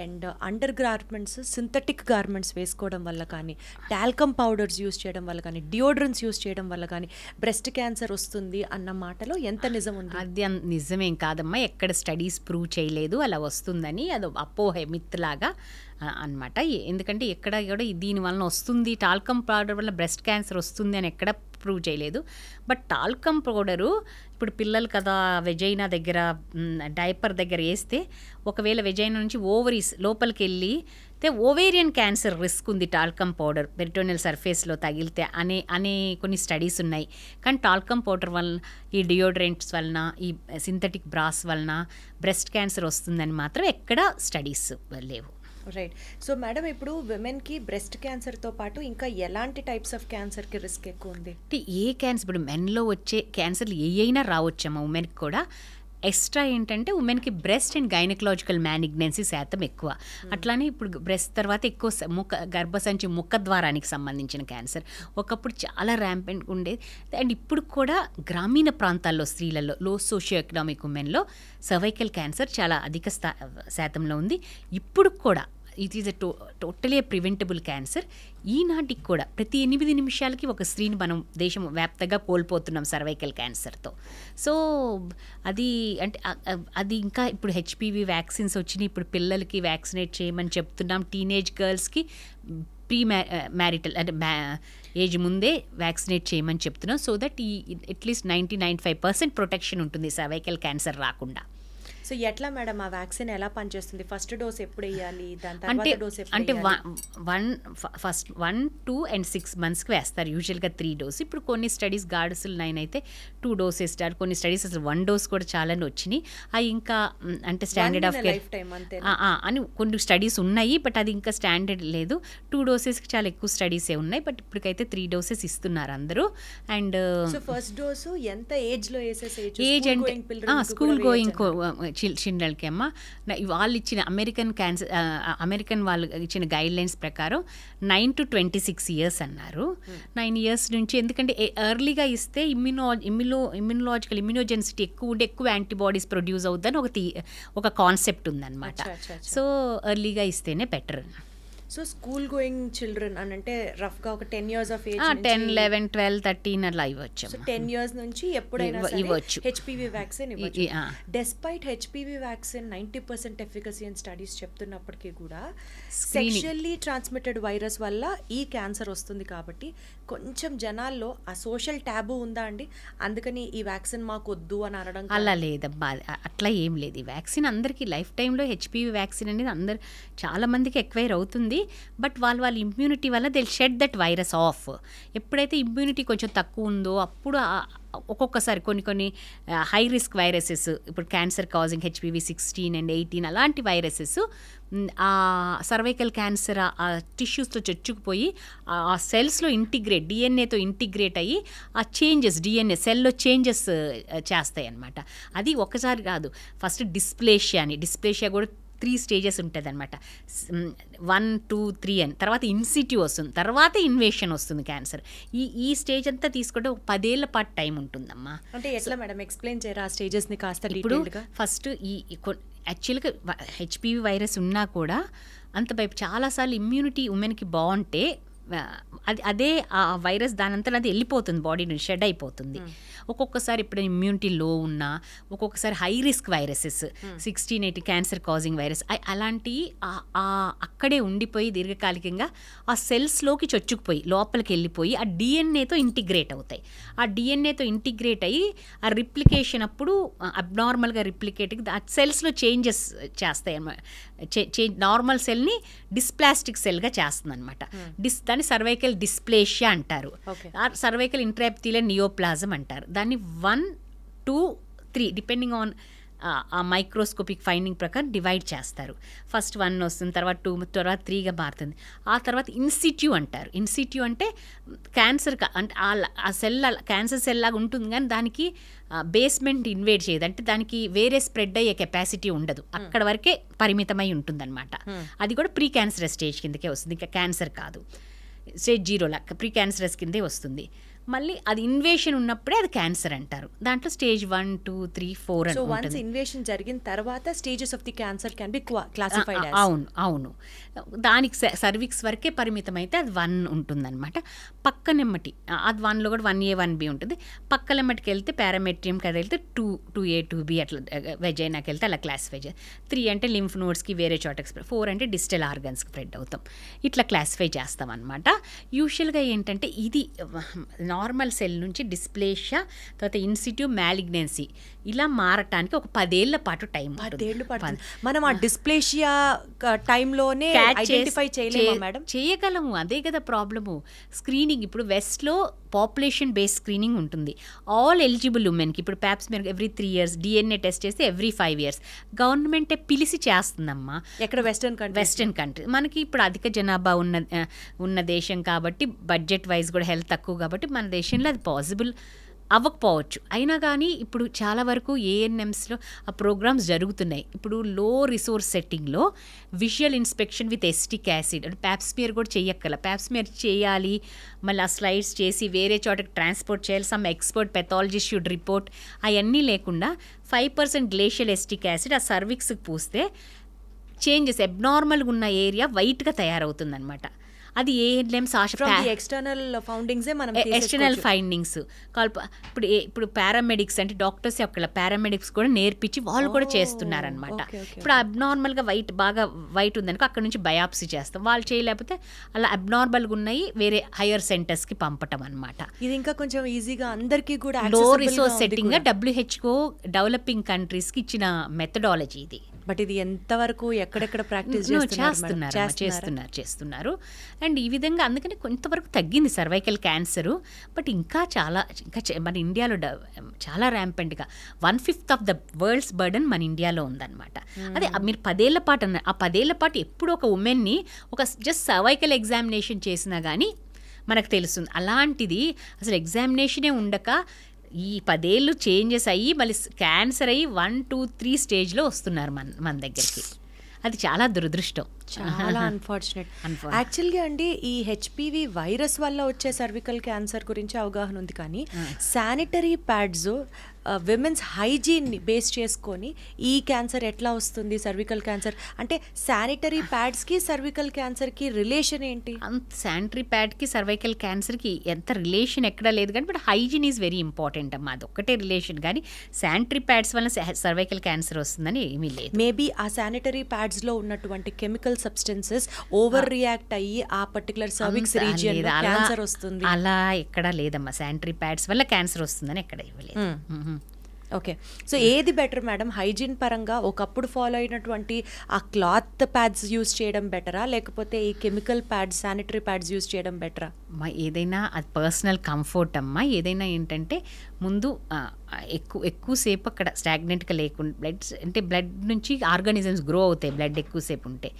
and under garments, synthetic garments వేసుకోవడం వల్ల కానీ, టాల్కమ్ పౌడర్స్ యూస్ చేయడం వల్ల కానీ, డియోడ్రెంట్స్ యూస్ చేయడం వల్ల కానీ బ్రెస్ట్ క్యాన్సర్ వస్తుంది అన్న మాటలో ఎంత నిజం ఉంది? అది నిజమేం కాదమ్మా, ఎక్కడ స్టడీస్ ప్రూవ్ చేయలేదు అలా వస్తుందని. అది అపోహ, మిత్ లాగా అనమాట. ఎందుకంటే ఎక్కడ కూడా దీనివల్ల వస్తుంది, టాల్కమ్ పౌడర్ వల్ల బ్రెస్ట్ క్యాన్సర్ వస్తుంది అని ఎక్కడ ప్రూవ్ చేయలేదు. బట్ టాల్కమ్ పౌడరు ఇప్పుడు పిల్లలు కదా వెజైనా దగ్గర డైపర్ దగ్గర వేస్తే ఒకవేళ వెజైనా నుంచి ఓవరీస్ లోపలికి వెళ్ళి ఓవేరియన్ క్యాన్సర్ రిస్క్ ఉంది టాల్కమ్ పౌడర్ పెరిటోనియల్ సర్ఫేస్లో తగిలితే అనే కొన్ని స్టడీస్ ఉన్నాయి. కానీ టాల్కమ్ పౌడర్ వలన, ఈ డియోడ్రెంట్స్ వలన, ఈ సింథటిక్ బ్రాస్ వలన బ్రెస్ట్ క్యాన్సర్ వస్తుందని మాత్రం ఎక్కడ స్టడీస్ లేవు. రైట్. సో మేడం, ఇప్పుడు విమెన్కి బ్రెస్ట్ క్యాన్సర్తో పాటు ఇంకా ఎలాంటి టైప్స్ ఆఫ్ క్యాన్సర్కి రిస్క్ ఎక్కువ ఉంది? అంటే ఏ క్యాన్సర్, ఇప్పుడు మెన్లో వచ్చే క్యాన్సర్లు ఏ అయినా రావచ్చమ్మా ఉమెన్కి కూడా. ఎక్స్ట్రా ఏంటంటే ఉమెన్కి బ్రెస్ట్ అండ్ గైనకలాజికల్ మ్యాలిగ్నెన్సీ శాతం ఎక్కువ. అట్లానే ఇప్పుడు బ్రెస్ట్ తర్వాత ఎక్కువ గర్భసంచి ముఖద్వారానికి సంబంధించిన క్యాన్సర్ ఒకప్పుడు చాలా ర్యాంపెంట్ ఉండేది. అండ్ ఇప్పుడు కూడా గ్రామీణ ప్రాంతాల్లో స్త్రీలలో, లో సోషియో ఎకనామిక్ ఉమెన్లో సర్వైకల్ క్యాన్సర్ చాలా అధిక శాతంలో ఉంది. ఇప్పుడు కూడా it is totally preventable cancer. ఈనాటికి కూడా ప్రతి 8 నిమిషాలకి ఒక స్త్రీని మనం దేశం వ్యాప్తంగా కోల్పోతున్నాం సర్వైకల్ క్యాన్సర్తో. సో అది అంటే అది ఇంకా ఇప్పుడు హెచ్పివి వ్యాక్సిన్స్ వచ్చినాయి. ఇప్పుడు పిల్లలకి వ్యాక్సినేట్ చేయమని చెప్తున్నాం. టీనేజ్ గర్ల్స్కి ప్రీ మ్యారిటల్ అంటే ఏజ్ ముందే వ్యాక్సినేట్ చేయమని చెప్తున్నాం. సో దట్ ఈ అట్లీస్ట్ 90-95% ప్రొటెక్షన్ ఉంటుంది సర్వైకల్ క్యాన్సర్ రాకుండా. సో ఎట్లా మేడం ఆ వ్యాక్సిన్ ఎలా పనిచేస్తుంది? ఫస్ట్ డోస్ ఎప్పుడు వేయాలి, దాని తర్వాత డోస్ ఎప్పుడు? అంటే 1, 2 and 6 monthsకి వేస్తారు యూజువల్గా 3 డోస్. ఇప్పుడు కొన్ని స్టడీస్ గార్డ్స్లు 9 అయితే 2 డోస్ ఇస్తారు. కొన్ని స్టడీస్ అసలు 1 డోస్ కూడా చాలా వచ్చినాయి. అవి ఇంకా అంటే స్టాండర్డ్ ఆఫ్ కేర్ అని కొన్ని స్టడీస్ ఉన్నాయి. బట్ అది ఇంకా స్టాండర్డ్ లేదు. 2 డోసెస్కి చాలా ఎక్కువ స్టడీసే ఉన్నాయి. బట్ ఇప్పటికైతే 3 డోసెస్ ఇస్తున్నారు అందరూ. అండ్ ఫస్ట్ డోసు ఎంత ఏజ్లో వేసేసి? ఏజ్ అంటే స్కూల్ గోయింగ్ చిల్డ్రన్కి అమ్మ వాళ్ళు ఇచ్చిన అమెరికన్ వాళ్ళు ఇచ్చిన గైడ్ లైన్స్ ప్రకారం 9 to 26 years అన్నారు. 9 years నుంచి, ఎందుకంటే ఎర్లీగా ఇస్తే ఇమ్యూనోజెన్సిటీ ఎక్కువ ఉండి ఎక్కువ యాంటీబాడీస్ ప్రొడ్యూస్ అవుతుందని ఒక కాన్సెప్ట్ ఉందన్నమాట. సో ఎర్లీగా ఇస్తేనే better. So school going children అని అంటే రఫ్గా ఒక 10 years ఆఫ్ ఏజ్, 10, 11, 12, 13 అలా ఇవ్వచ్చు. సో 10 years నుంచి ఎప్పుడైనా ఇవ్వచ్చు హెచ్పివి వ్యాక్సిన్ ఇవ్వచ్చు. డెస్పైట్ హెచ్పివి వ్యాక్సిన్ 90% ఎఫికసీ అని స్టడీస్ చెప్తున్నప్పటికీ కూడా సెక్షువల్లీ ట్రాన్స్మిటెడ్ వైరస్ వల్ల ఈ క్యాన్సర్ వస్తుంది. కాబట్టి కొంచెం జనాల్లో ఆ సోషల్ ట్యాబు ఉందా అండి? అందుకని ఈ వ్యాక్సిన్ మాకు వద్దు అని అనడం అలా లేదమ్మా. అట్లా ఏం లేదు. ఈ వ్యాక్సిన్ అందరికీ లైఫ్ టైంలో హెచ్పివి వ్యాక్సిన్ అనేది అందరు చాలా మందికి ఎక్వైర్ అవుతుంది. బట్ వాళ్ళ ఇమ్యూనిటీ వల్ల they shed that virus of. ఎప్పుడైతే ఇమ్యూనిటీ కొంచెం తక్కువ ఉందో అప్పుడు ఒక్కొక్కసారి కొన్ని హై రిస్క్ వైరసెస్, ఇప్పుడు క్యాన్సర్ కాజింగ్ హెచ్పివి 16 and 18 అలాంటి వైరసెస్ ఆ సర్వైకల్ క్యాన్సర్ ఆ టిష్యూస్తో చొచ్చుకుపోయి ఆ సెల్స్లో ఇంటిగ్రేట్, డిఎన్ఏతో ఇంటిగ్రేట్ అయ్యి ఆ చేంజెస్, డిఎన్ఏ సెల్లో చేంజెస్ చేస్తాయి అన్నమాట. అది ఒకసారి కాదు. ఫస్ట్ డిస్ప్లేషియా కూడా 3 stages ఉంటుంది అనమాట. 1, 2, 3 అని. తర్వాత ఇన్సిట్యూ వస్తుంది, తర్వాత ఇన్వేషన్ వస్తుంది క్యాన్సర్. ఈ స్టేజ్ అంతా తీసుకుంటే ఒక 10 ఏళ్ల పాటు టైం ఉంటుందమ్మా. అంటే ఎట్లా మేడం ఎక్స్ప్లెయిన్ చేయరా ఆ స్టేజెస్ని కాస్త? ఇప్పుడు ఫస్ట్ యాక్చువల్గా హెచ్పివి వైరస్ ఉన్నా కూడా చాలాసార్లు ఇమ్యూనిటీ ఉమెన్కి బాగుంటే అదే ఆ వైరస్ దానంతా అది వెళ్ళిపోతుంది, బాడీ నుంచి షెడ్ అయిపోతుంది. ఒక్కొక్కసారి ఇప్పుడు ఇమ్యూనిటీ లో ఉన్నా, ఒక్కొక్కసారి high risk viruses 16, 18 cancer causing virus అలాంటివి అక్కడే ఉండిపోయి దీర్ఘకాలికంగా ఆ సెల్స్లోకి చొచ్చుకుపోయి లోపలికి వెళ్ళిపోయి ఆ డిఎన్ఏతో ఇంటిగ్రేట్ అవుతాయి. ఆ డిఎన్ఏతో ఇంటిగ్రేట్ అయ్యి ఆ రిప్లికేషన్ అప్పుడు అబ్నార్మల్గా రిప్లికేట్ ఆ సెల్స్లో చేంజెస్ చేస్తాయి అన్నమాట. నార్మల్ సెల్ని డిస్ప్లాస్టిక్ సెల్గా చేస్తుంది అనమాట. దాన్ని సర్వైకల్ డిస్ప్లేషియా అంటారు. సర్వైకల్ ఇంట్రాఎపిథీలియల్ నియోప్లాజం అంటారు. దాన్ని 1, 2, 3 డిపెండింగ్ ఆన్ ఆ మైక్రోస్కోపిక్ ఫైండింగ్ ప్రకారం డివైడ్ చేస్తారు. ఫస్ట్ 1 వస్తుంది, తర్వాత 2, తర్వాత 3గా మారుతుంది. ఆ తర్వాత ఇన్సిట్యూ అంటారు. ఇన్సిట్యూ అంటే క్యాన్సర్ అంటే ఆ సెల్ క్యాన్సర్ సెల్ లాగా ఉంటుంది, కానీ దానికి బేస్మెంట్ ఇన్వేడ్ చేయదు. అంటే దానికి వేరే స్ప్రెడ్ అయ్యే కెపాసిటీ ఉండదు, అక్కడ వరకే పరిమితమై ఉంటుందన్నమాట. అది కూడా ప్రీ క్యాన్సరస్ స్టేజ్ కిందకే వస్తుంది, ఇంకా క్యాన్సర్ కాదు. స్టేజ్ 0 ప్రీ క్యాన్సరస్ కిందే వస్తుంది. మళ్ళీ అది ఇన్వేషన్ ఉన్నప్పుడే అది క్యాన్సర్ అంటారు. దాంట్లో స్టేజ్ 1, 2, 3, 4 అని సో ఉంటుంది. వన్స్ ఇన్వేషన్ జరిగిన తర్వాత stages of the cancer can be classified as. అవును దానికి సర్విక్స్ వరకే పరిమితం అయితే అది 1 ఉంటుందన్నమాట. పక్కనెమ్మటి అది 1లో కూడా 1A 1B ఉంటుంది. పక్కనెమ్మటికి వెళ్తే పారామెట్రియంకి అది వెళ్తే 2A 2B అట్లా వెజైనాకి వెళ్తే అలా క్లాసిఫై చేయాలి. 3 అంటే లింఫ్ నోడ్స్కి వేరే చోటకి స్ప్రెడ్, 4 అంటే డిజిటల్ ఆర్గన్స్కి స్ప్రెడ్ అవుతాం. ఇట్లా క్లాసిఫై చేస్తాం అనమాట. యూజువల్గా ఏంటంటే ఇది నార్మల్ సెల్ నుంచి డిస్ప్లేషియా, తర్వాత ఇన్సిట్యూ మ్యాలిగ్నెన్సీ ఇలా మారటానికి ఒక 10 ఏళ్ల పాటు టైం. 10 ఏళ్ళు పడుతుంది. మనం ఆ డిస్ప్లేషియా టైంలోనే ఐడెంటిఫై చేయలేమా మేడం? చేయగలము, అదే కదా ప్రాబ్లము. స్క్రీనింగ్ ఇప్పుడు వెస్ట్లో పాపులేషన్ బేస్డ్ స్క్రీనింగ్ ఉంటుంది. ఆల్ ఎలిజిబుల్ ఉమెన్కి ఇప్పుడు Pap smear every 3 years, DNA test చేస్తే ఎవ్రీ 5 years. గవర్నమెంటే పిలిచి చేస్తుందమ్మా. ఎక్కడ? Western country. మనకి ఇప్పుడు అధిక జనాభా ఉన్న దేశం కాబట్టి, బడ్జెట్ వైజ్ కూడా హెల్త్ తక్కువ కాబట్టి మన దేశంలో అది పాసిబుల్ అవ్వకపోవచ్చు. అయినా కానీ ఇప్పుడు చాలా వరకు ఏఎన్ఎమ్స్లో ఆ ప్రోగ్రామ్స్ జరుగుతున్నాయి. ఇప్పుడు లో రిసోర్స్ సెట్టింగ్లో visual inspection with acetic acid అంటే ప్యాప్స్మియర్ కూడా చెయ్యక్కల. ప్యాప్స్మియర్ చేయాలి, మళ్ళీ ఆ స్లైడ్స్ చేసి వేరే చోటకి ట్రాన్స్పోర్ట్ చేయాలి, some expert pathologist should report, అవన్నీ లేకుండా 5% గ్లేషియల్ ఎస్టిక్ యాసిడ్ ఆ సర్విక్స్కి పూస్తే చేంజెస్ ఎబ్నార్మల్గా ఉన్న ఏరియా వైట్గా తయారవుతుందన్నమాట. అది ఏఎన్ఎమ్స్ ఎక్స్టర్నల్ ఫౌండింగ్సే మనం ఎక్స్టర్నల్ ఫైండింగ్స్ ఇప్పుడు పారామెడిక్స్ అంటే డాక్టర్స్ యొక్క పారామెడిక్స్ కూడా నేర్పించి వాళ్ళు కూడా చేస్తున్నారనమాట. ఇప్పుడు అబ్నార్మల్గా బాగా వైట్ ఉందనుకో అక్కడ నుంచి బయాప్సీ చేస్తాం. వాళ్ళు చేయలేకపోతే అలా అబ్నార్మల్గా ఉన్నాయి వేరే హైయర్ సెంటర్స్కి పంపటం అనమాట. ఇది ఇంకా కొంచెం ఈజీగా అందరికీ కూడా లో రిసోర్స్ సెట్టింగ్ WHO డెవలపింగ్ కంట్రీస్కి ఇచ్చిన మెథడాలజీ ఇది. బట్ ఇది ఎంతవరకు ఎక్కడెక్కడ ప్రాక్టీస్ చేస్తున్నారు. అండ్ ఈ విధంగా అందుకని కొంతవరకు తగ్గింది సర్వైకల్ క్యాన్సరు. బట్ ఇంకా మన ఇండియాలో చాలా ర్యాంపెంట్గా 1/5 ఆఫ్ ద వరల్డ్స్ బర్డన్ మన ఇండియాలో ఉందన్నమాట. అదే మీరు 10 ఏళ్ల పాటు అన్నారు. ఆ 10 ఏళ్ల పాటు ఎప్పుడు ఒక ఉమెన్ని ఒక జస్ట్ సర్వైకల్ ఎగ్జామినేషన్ చేసినా కానీ మనకు తెలుస్తుంది. అలాంటిది అసలు ఎగ్జామినేషనే ఉండక ఈ 10 ఏళ్ళు చేంజెస్ అయ్యి మళ్ళీ క్యాన్సర్ అయ్యి 1, 2, 3 స్టేజ్లో వస్తున్నారు మన దగ్గరికి. అది చాలా దురదృష్టం, చాలా అన్ఫార్చునేట్. యాక్చువల్గా అండి ఈ హెచ్పివి వైరస్ వల్ల వచ్చే సర్వికల్ క్యాన్సర్ గురించి అవగాహన ఉంది, కానీ sanitary pads women's hygiene base చేసుకొని ఈ క్యాన్సర్ ఎట్లా వస్తుంది, సర్వికల్ క్యాన్సర్ అంటే శానిటరీ ప్యాడ్స్కి సర్వికల్ క్యాన్సర్కి రిలేషన్ ఏంటి? శానిటరీ ప్యాడ్కి సర్వైకల్ క్యాన్సర్కి ఎంత రిలేషన్ ఎక్కడా లేదు, కానీ but hygiene is very important అమ్మా. అది ఒక్కటే రిలేషన్, కానీ శానిటరీ ప్యాడ్స్ వల్ల సర్వైకల్ క్యాన్సర్ వస్తుందని ఏమీ లేదు. మేబీ ఆ శానిటరీ ప్యాడ్స్లో ఉన్నటువంటి కెమికల్ సబ్స్టెన్సెస్ ఓవర్ రియాక్ట్ అయ్యి ఆ పర్టికులర్ సర్విక్స్ రీజియన్ క్యాన్సర్ వస్తుంది అలా ఎక్కడా లేదమ్మా. శానిటరీ ప్యాడ్స్ వల్ల క్యాన్సర్ వస్తుందని ఎక్కడ ఇవ్వలేదు. ఓకే, సో ఏది బెటర్ మేడం హైజీన్ పరంగా? ఒకప్పుడు ఫాలో అయినటువంటి ఆ క్లాత్ ప్యాడ్స్ యూజ్ చేయడం బెటరా, లేకపోతే ఈ chemical pads sanitary pads use చేయడం బెటరా? ఏదైనా అది పర్సనల్ కంఫర్ట్ అమ్మా. ఏదైనా ఏంటంటే ముందు ఎక్కువసేపు అక్కడ స్టాగ్నెంట్గా లేకుండా బ్లడ్ నుంచి ఆర్గానిజమ్స్ గ్రో అవుతాయి బ్లడ్ ఎక్కువసేపు ఉంటే.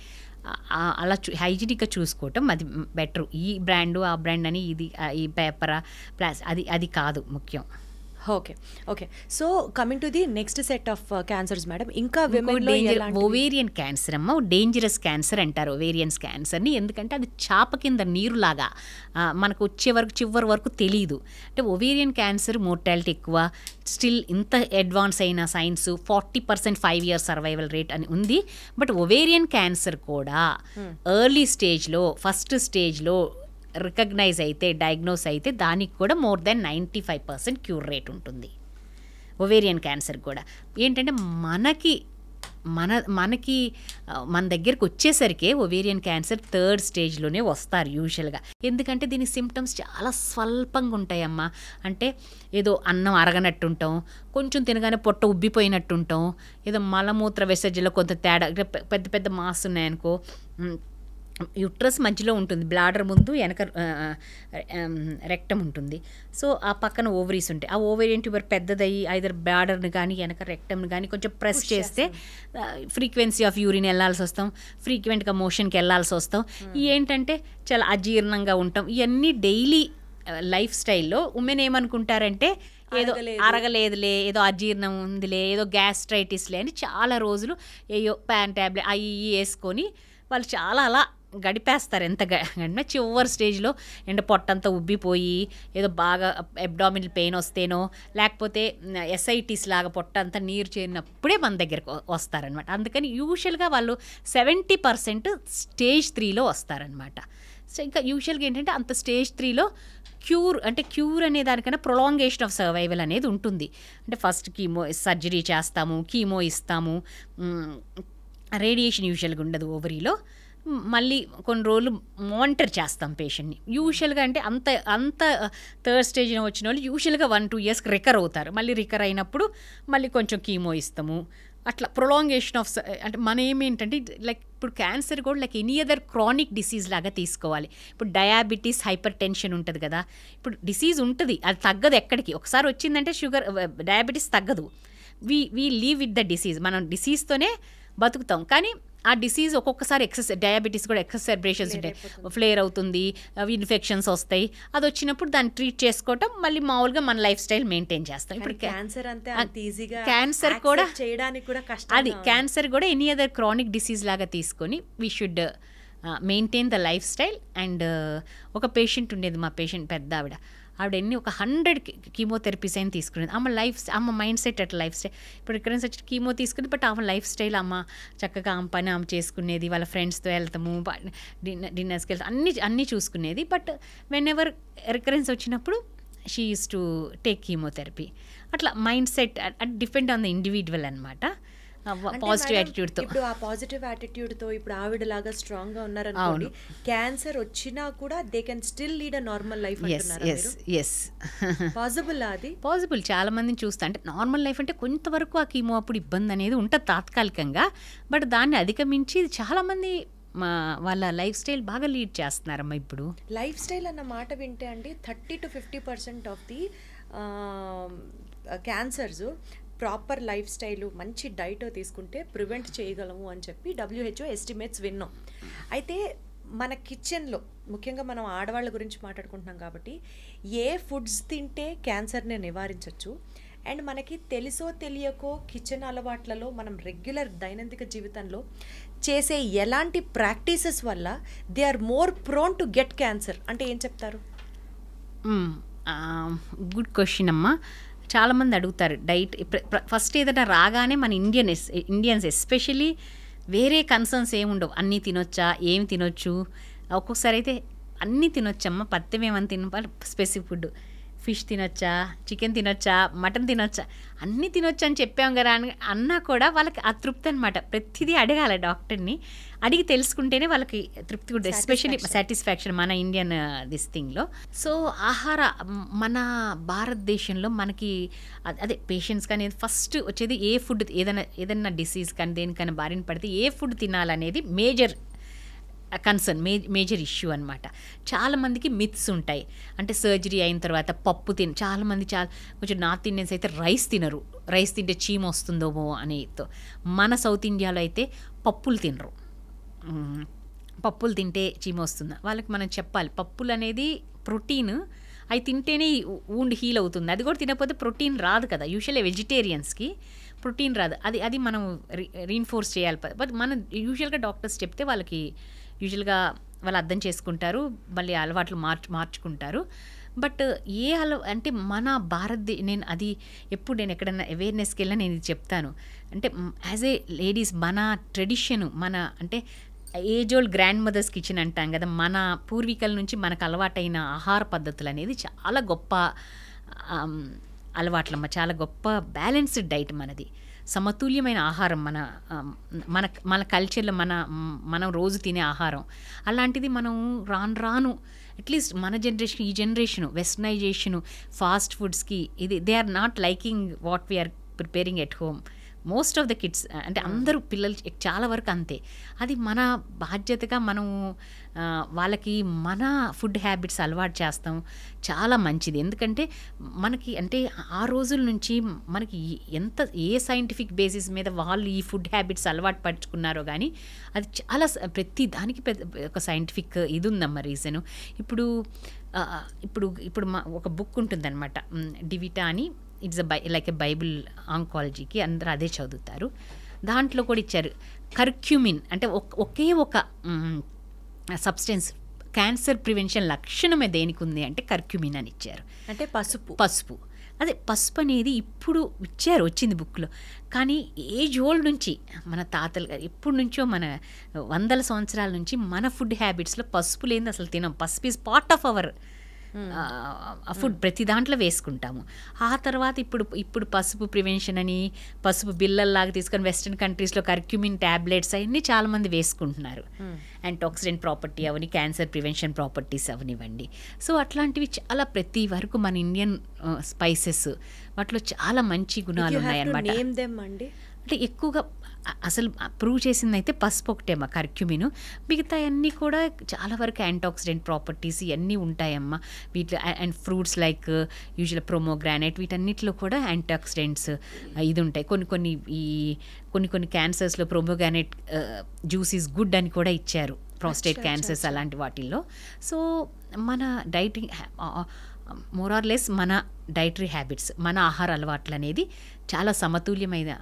అలా హైజీనిక్గా చూసుకోవటం అది బెటర్. ఈ బ్రాండు ఆ బ్రాండ్ అని ఈ పేపరా అది కాదు ముఖ్యం. Okay okay, so coming to the next set of cancers madam, ఇంకా ఓవేరియన్ క్యాన్సర్ అమ్మ డేంజరస్ క్యాన్సర్ అంటారు ఓవేరియన్స్ క్యాన్సర్ని. ఎందుకంటే అది చాప కింద నీరులాగా మనకు చివరి వరకు తెలియదు. అంటే ఓవేరియన్ క్యాన్సర్ మోర్టాలిటీ ఎక్కువ. స్టిల్ ఇంత అడ్వాన్స్ అయిన సైన్స్ 40% 5 years సర్వైవల్ రేట్ అని ఉంది. బట్ ఓవేరియన్ క్యాన్సర్ కూడా ఎర్లీ స్టేజ్లో ఫస్ట్ స్టేజ్లో రికగ్నైజ్ అయితే డయాగ్నోస్ అయితే దానికి కూడా more than 95% క్యూర్ రేట్ ఉంటుంది. ఓవేరియన్ క్యాన్సర్ కూడా ఏంటంటే మన దగ్గరికి వచ్చేసరికి ఓవేరియన్ క్యాన్సర్ 3rd స్టేజ్లోనే వస్తారు యూజువల్గా. ఎందుకంటే దీని సిమ్టమ్స్ చాలా స్వల్పంగా ఉంటాయమ్మా. అంటే ఏదో అన్నం అరగనట్టుంటాం, కొంచెం తినగానే పొట్ట ఉబ్బిపోయినట్టుంటాం, ఏదో మలమూత్ర విసర్జనలో కొంత తేడా, పెద్ద పెద్ద మాస్ ఉన్నాయనుకో, యుట్రస్ మధ్యలో ఉంటుంది, బ్లాడర్ ముందు వెనక రెక్టమ్ ఉంటుంది. సో ఆ పక్కన ఓవరీస్ ఉంటాయి. ఆ ఓవేరియన్ ట్యూబర్ పెద్దదయ్యి ఐదర్ బ్లాడర్ని కానీ వెనక రెక్టమ్ని కానీ కొంచెం ప్రెస్ చేస్తే ఫ్రీక్వెన్సీ ఆఫ్ యూరిన్ వెళ్ళాల్సి వస్తాం, ఫ్రీక్వెంట్గా మోషన్కి వెళ్ళాల్సి వస్తాం. ఏంటంటే చాలా అజీర్ణంగా ఉంటాం. ఇవన్నీ డైలీ లైఫ్ స్టైల్లో ఉమెన్ ఏమనుకుంటారంటే ఏదో అరగలేదులే, ఏదో అజీర్ణం ఉందిలే, ఏదో గ్యాస్ట్రైటిస్లే అని చాలా రోజులు ఏయో ప్యాన్ ట్యాబ్లెట్ అవి వేసుకొని వాళ్ళు చాలా అలా గడిపేస్తారు ఎంత గడిపినా చివరి స్టేజ్లో పొట్టంతా ఉబ్బిపోయి ఏదో బాగా అబ్డామినల్ పెయిన్ వస్తేనో లేకపోతే ఎస్ఐటీస్ లాగా పొట్టంతా నీరు చేరినప్పుడే మన దగ్గరకు వస్తారనమాట. అందుకని యూజువల్గా వాళ్ళు 70% స్టేజ్ 3లో వస్తారనమాట. సో ఇంకా యూజువల్గా ఏంటంటే అంత స్టేజ్ 3లో క్యూర్ అనే దానికన్నా ప్రొలాంగేషన్ ఆఫ్ సర్వైవల్ అనేది ఉంటుంది. అంటే ఫస్ట్ సర్జరీ చేస్తాము, కీమో ఇస్తాము, రేడియేషన్ యూజువల్గా ఉండదు ఓవరీలో, మళ్ళీ కొన్ని రోజులు మానిటర్ చేస్తాం పేషెంట్ని. యూజువల్గా అంటే అంత థర్డ్ స్టేజ్ వచ్చిన వాళ్ళు యూజువల్గా 1-2 ఇయర్స్కి రికవర్ అవుతారు. మళ్ళీ రికవర్ అయినప్పుడు మళ్ళీ కొంచెం కీమో ఇస్తాము. అట్లా ప్రొలాంగేషన్ ఆఫ్ అంటే మనం ఏమేంటంటే లైక్ ఇప్పుడు క్యాన్సర్ కూడా like any other chronic disease లాగా తీసుకోవాలి. ఇప్పుడు డయాబెటీస్, హైపర్ టెన్షన్ ఉంటుంది కదా, ఇప్పుడు డిసీజ్ ఉంటుంది, అది తగ్గదు ఎక్కడికి. ఒకసారి వచ్చిందంటే డయాబెటీస్ తగ్గదు. We leave with the disease. మనం డిసీజ్తోనే బతుకుతాం. కానీ ఆ డిసీజ్ ఒక్కొక్కసారి డయాబెటీస్ కూడా ఎక్సెసర్బేషన్స్ ఉంటాయి, ఫ్లేర్ అవుతుంది, ఇన్ఫెక్షన్స్ వస్తాయి. అది వచ్చినప్పుడు దాన్ని ట్రీట్ చేసుకోవటం, మళ్ళీ మామూలుగా మన లైఫ్ స్టైల్ మెయింటైన్ చేస్తాం. ఇప్పుడు క్యాన్సర్ కూడా చేయడానికి కూడా కష్టం. అది క్యాన్సర్ కూడా ఎనీ అదర్ క్రానిక్ డిసీజ్ లాగా తీసుకొని we should maintain the life style. And ఒక పేషెంట్ ఉండేది, మా పేషెంట్ పెద్ద ఆవిడ ఒక 100 కీమోథెరపీస్ అయినా తీసుకునేది. అమ్మ మైండ్ సెట్ అట్లా లైఫ్ స్టైల్. ఇప్పుడు ఎక్కడైనా వచ్చి కీమో తీసుకుని, బట్ ఆమె లైఫ్ స్టైల్ చక్కగా ఆమె పని ఆమె చేసుకునేది, వాళ్ళ ఫ్రెండ్స్తో వెళ్తాము, డిన్నర్స్కి వెళ్తాం, అన్నీ చూసుకునేది. బట్ వెన్ ఎవర్ రికరెన్స్ వచ్చినప్పుడు she used to take chemotherapy. అట్లా mindset depend on the individual అనమాట. పాజిటివ్ యాటిట్యూడ్తో. ఇప్పుడు ఆ పాజిటివ్ యాటిట్యూడ్తో ఇప్పుడు ఆవిడలాగా స్ట్రాంగ్గా ఉన్నారనుకోండి, క్యాన్సర్ వచ్చినా కూడా they can still lead a normal life అంటున్నారు. Yes possible. అది పాసిబుల్. చాలా మందిని చూస్తా. అంటే నార్మల్ లైఫ్ అంటే కొంతవరకు ఆ కీమో అప్పుడు ఇబ్బంది అనేది ఉంటుంది తాత్కాలికంగా, బట్ దాన్ని అధిగమించి చాలామంది వాళ్ళ లైఫ్ స్టైల్ బాగా లీడ్ చేస్తున్నారమ్మా. ఇప్పుడు లైఫ్ స్టైల్ అన్న మాట వింటే అండి 30-50% of the cancers proper life style, మంచి డైట్ తీసుకుంటే ప్రివెంట్ చేయగలము అని చెప్పి WHO ఎస్టిమేట్స్ విన్నాం. అయితే మన కిచెన్లో ముఖ్యంగా మనం ఆడవాళ్ళ గురించి మాట్లాడుకుంటున్నాం కాబట్టి ఏ ఫుడ్స్ తింటే క్యాన్సర్ని నివారించవచ్చు, అండ్ మనకి తెలుసో తెలియకో కిచెన్ అలవాట్లలో మనం రెగ్యులర్ దైనందిక జీవితంలో చేసే ఎలాంటి ప్రాక్టీసెస్ వల్ల they are more prone to get cancer అంటే ఏం చెప్తారు? గుడ్ క్వశ్చన్ అమ్మా. చాలామంది అడుగుతారు డైట్. ఫస్ట్ ఏదైనా రాగానే మన ఇండియన్స్ ఎస్పెషలీ వేరే కన్సర్న్స్ ఏముండవు. అన్నీ తినొచ్చా, ఏమి తినొచ్చు, ఒక్కొక్కసారి అయితే అన్నీ తినొచ్చమ్మా, పత్యం ఏమని స్పెసిఫిక్ ఫుడ్, ఫిష్ తినొచ్చా, చికెన్ తినొచ్చా, మటన్ తినొచ్చా, అన్నీ తినొచ్చా అని చెప్పాం కదా అన్నా కూడా వాళ్ళకి అతృప్తి అనమాట. ప్రతిదీ అడగాలి డాక్టర్ని, అడిగి తెలుసుకుంటేనే వాళ్ళకి తృప్తి కూడా, ఎస్పెషల్లీ సాటిస్ఫాక్షన్ మన ఇండియన్ దిస్ థింగ్లో. సో మన భారతదేశంలో మనకి అదే పేషెంట్స్ కానీ ఫస్ట్ వచ్చేది ఏ ఫుడ్, ఏదైనా డిసీజ్ కానీ దేనికైనా బారిన పడితే ఏ ఫుడ్ తినాలనేది మేజర్ కన్సర్న్, మేజర్ ఇష్యూ అనమాట. చాలామందికి మిత్స్ ఉంటాయి. అంటే సర్జరీ అయిన తర్వాత పప్పు చాలామంది కొంచెం నార్త్ ఇండియన్స్ అయితే రైస్ తినరు, రైస్ తింటే చీమ వస్తుందేమో అనేతో. మన సౌత్ ఇండియాలో అయితే పప్పులు తినరు, పప్పులు తింటే చీమ వస్తుందా. వాళ్ళకి మనం చెప్పాలి పప్పులు అనేది ప్రోటీన్, అవి తింటేనే ఊండ్ హీల్ అవుతుంది. అది కూడా తినకపోతే ప్రోటీన్ రాదు కదా. యూజువల్లీ వెజిటేరియన్స్కి ప్రోటీన్ రాదు. అది మనం రీఇన్ఫోర్స్ చేయాలి. బట్ మనం యూజువల్గా డాక్టర్స్ చెప్తే వాళ్ళకి యూజువల్గా వాళ్ళు అర్థం చేసుకుంటారు, మళ్ళీ అలవాట్లు మార్చుకుంటారు. బట్ అంటే మన నేను ఎక్కడైనా అవేర్నెస్కి వెళ్ళినా నేను ఇది చెప్తాను. అంటే యాజ్ ఏ లేడీస్ మన ట్రెడిషను, మన అంటే age old grand mothers kitchen అంటాం కదా, మన పూర్వీకుల నుంచి మనకు అలవాటైన ఆహార పద్ధతులు అనేది చాలా గొప్ప అలవాట్లమ్మ. చాలా గొప్ప బ్యాలెన్స్డ్ డైట్ మనది, సమతుల్యమైన ఆహారం మన కల్చర్లో మనం రోజు తినే ఆహారం. అలాంటిది మనం రాను అట్లీస్ట్ మన జనరేషన్, ఈ జనరేషను వెస్టర్నైజేషను, ఫాస్ట్ ఫుడ్స్కి they are not liking what we are preparing at home. Most of the kids అంటే అందరూ పిల్లలు చాలా వరకు అంతే. అది మన బాధ్యతగా మనం వాళ్ళకి మన ఫుడ్ హ్యాబిట్స్ అలవాటు చేస్తాం, చాలా మంచిది. ఎందుకంటే మనకి అంటే ఆ రోజుల నుంచి మనకి ఏ సైంటిఫిక్ బేసిస్ మీద వాళ్ళు ఈ ఫుడ్ హ్యాబిట్స్ అలవాటు పరుచుకున్నారో కానీ అది చాలా ప్రతి దానికి ఒక సైంటిఫిక్ ఇది ఉందమ్మా రీజను. ఇప్పుడు ఒక బుక్ ఉంటుందన్నమాట, డివిటా అని. ఇట్స్ లైక్ ఎ బైబుల్ ఆంకాలజీకి అందరూ అదే చదువుతారు. దాంట్లో కూడా ఇచ్చారు కర్క్యూమిన్ అంటే ఒకే ఒక సబ్స్టెన్స్ క్యాన్సర్ ప్రివెన్షన్ లక్షణమే దేనికి ఉంది అంటే కర్క్యూమిన్ అని ఇచ్చారు. అంటే పసుపు అదే పసుపు అనేది ఇప్పుడు ఇచ్చారు, వచ్చింది బుక్లో. కానీ ఏజ్ ఓల్డ్ నుంచి మన తాతలు గారు ఎప్పటి నుంచో మన వందల సంవత్సరాల నుంచి మన ఫుడ్ హ్యాబిట్స్లో పసుపు లేనిది అసలు తినం. పసుపు is part of our food, ప్రతి దాంట్లో వేసుకుంటాము. ఆ తర్వాత ఇప్పుడు పసుపు ప్రివెన్షన్ అని పసుపు బిళ్ళల్లాగా తీసుకొని వెస్ట్రన్ కంట్రీస్లో కర్క్యూమిన్ ట్యాబ్లెట్స్ అవన్నీ చాలామంది వేసుకుంటున్నారు. యాంటాక్సిడెంట్ ప్రాపర్టీ అవని, క్యాన్సర్ ప్రివెన్షన్ ప్రాపర్టీస్ అవనివ్వండి. సో అట్లాంటివి చాలా ప్రతి వరకు మన ఇండియన్ స్పైసెస్ వాటిలో చాలా మంచి గుణాలు ఉన్నాయన్నమాట. అంటే ఎక్కువగా అసలు ప్రూవ్ చేసింది అయితే పసుపు ఒకటేమ్మా, కర్క్యూమిన్. మిగతా అన్నీ కూడా చాలా వరకు యాంటాక్సిడెంట్ ప్రాపర్టీస్ ఇవన్నీ ఉంటాయమ్మా వీటిలో. And fruits like usual pomegranate వీటన్నిటిలో కూడా యాంటాక్సిడెంట్స్ ఇది ఉంటాయి. కొన్ని క్యాన్సర్స్లో ప్రోమోగ్రానైట్ జ్యూస్ ఈజ్ గుడ్ అని కూడా ఇచ్చారు, ప్రాస్టేట్ క్యాన్సర్స్ అలాంటి వాటిల్లో. సో మన డైటింగ్ మోర్ ఆర్ లెస్ మన డైటరీ హ్యాబిట్స్, మన ఆహార అలవాట్లు అనేది చాలా సమతుల్యమైన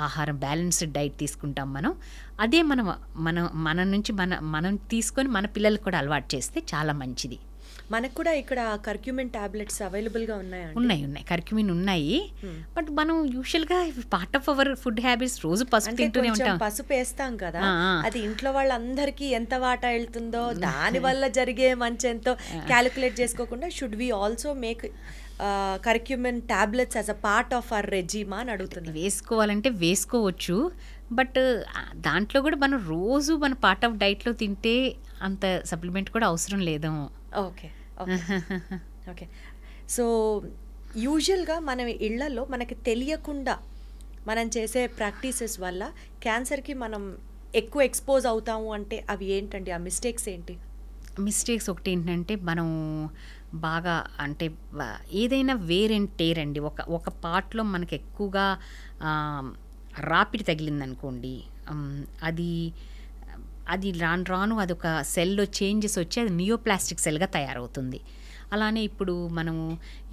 ఆహారం, బ్యాలెన్స్డ్ డైట్ తీసుకుంటాం మనం. అదే మన నుంచి మనం తీసుకొని మన పిల్లలకు కూడా అలవాటు చేస్తే చాలా మంచిది. మనకు కూడా ఇక్కడ కర్క్యూమిన్ టాబ్లెట్స్ అవైలబుల్గా ఉన్నాయి కర్క్యూమిన్ ఉన్నాయి. బట్ మనం యూజువల్గా part of our food habits రోజు పసుపు తింటూనే ఉంటాం. పసుపు వేస్తాం కదా, అది ఇంట్లో వాళ్ళందరికీ ఎంత వాటా వెళ్తుందో దాని వల్ల జరిగే మంచి ఎంతో క్యాలిక్యులేట్ చేసుకోకుండా should we also make curcumin tablets as a part of our regimen అని అడుగుతుంది. వేసుకోవాలంటే వేసుకోవచ్చు, బట్ దాంట్లో కూడా మనం రోజు మన పార్ట్ ఆఫ్ డైట్లో తింటే అంత సప్లిమెంట్ కూడా అవసరం లేదేమో. ఓకే. సో యూజువల్గా మనం ఇళ్లలో మనకి తెలియకుండా మనం చేసే ప్రాక్టీసెస్ వల్ల క్యాన్సర్కి మనం ఎక్కువ ఎక్స్పోజ్ అవుతాము అంటే అవి ఏంటండి, ఆ మిస్టేక్స్ ఏంటి? మిస్టేక్స్ ఒకటి ఏంటంటే మనం బాగా అంటే ఏదైనా వేర్ అండ్ టేర్ అండి, ఒక పార్ట్లో మనకి ఎక్కువగా రాపిడి తగిలిందనుకోండి, అది రాను అదొక సెల్లో చేంజెస్ వచ్చి అది నియోప్లాస్టిక్ సెల్గా తయారవుతుంది. అలానే ఇప్పుడు మనము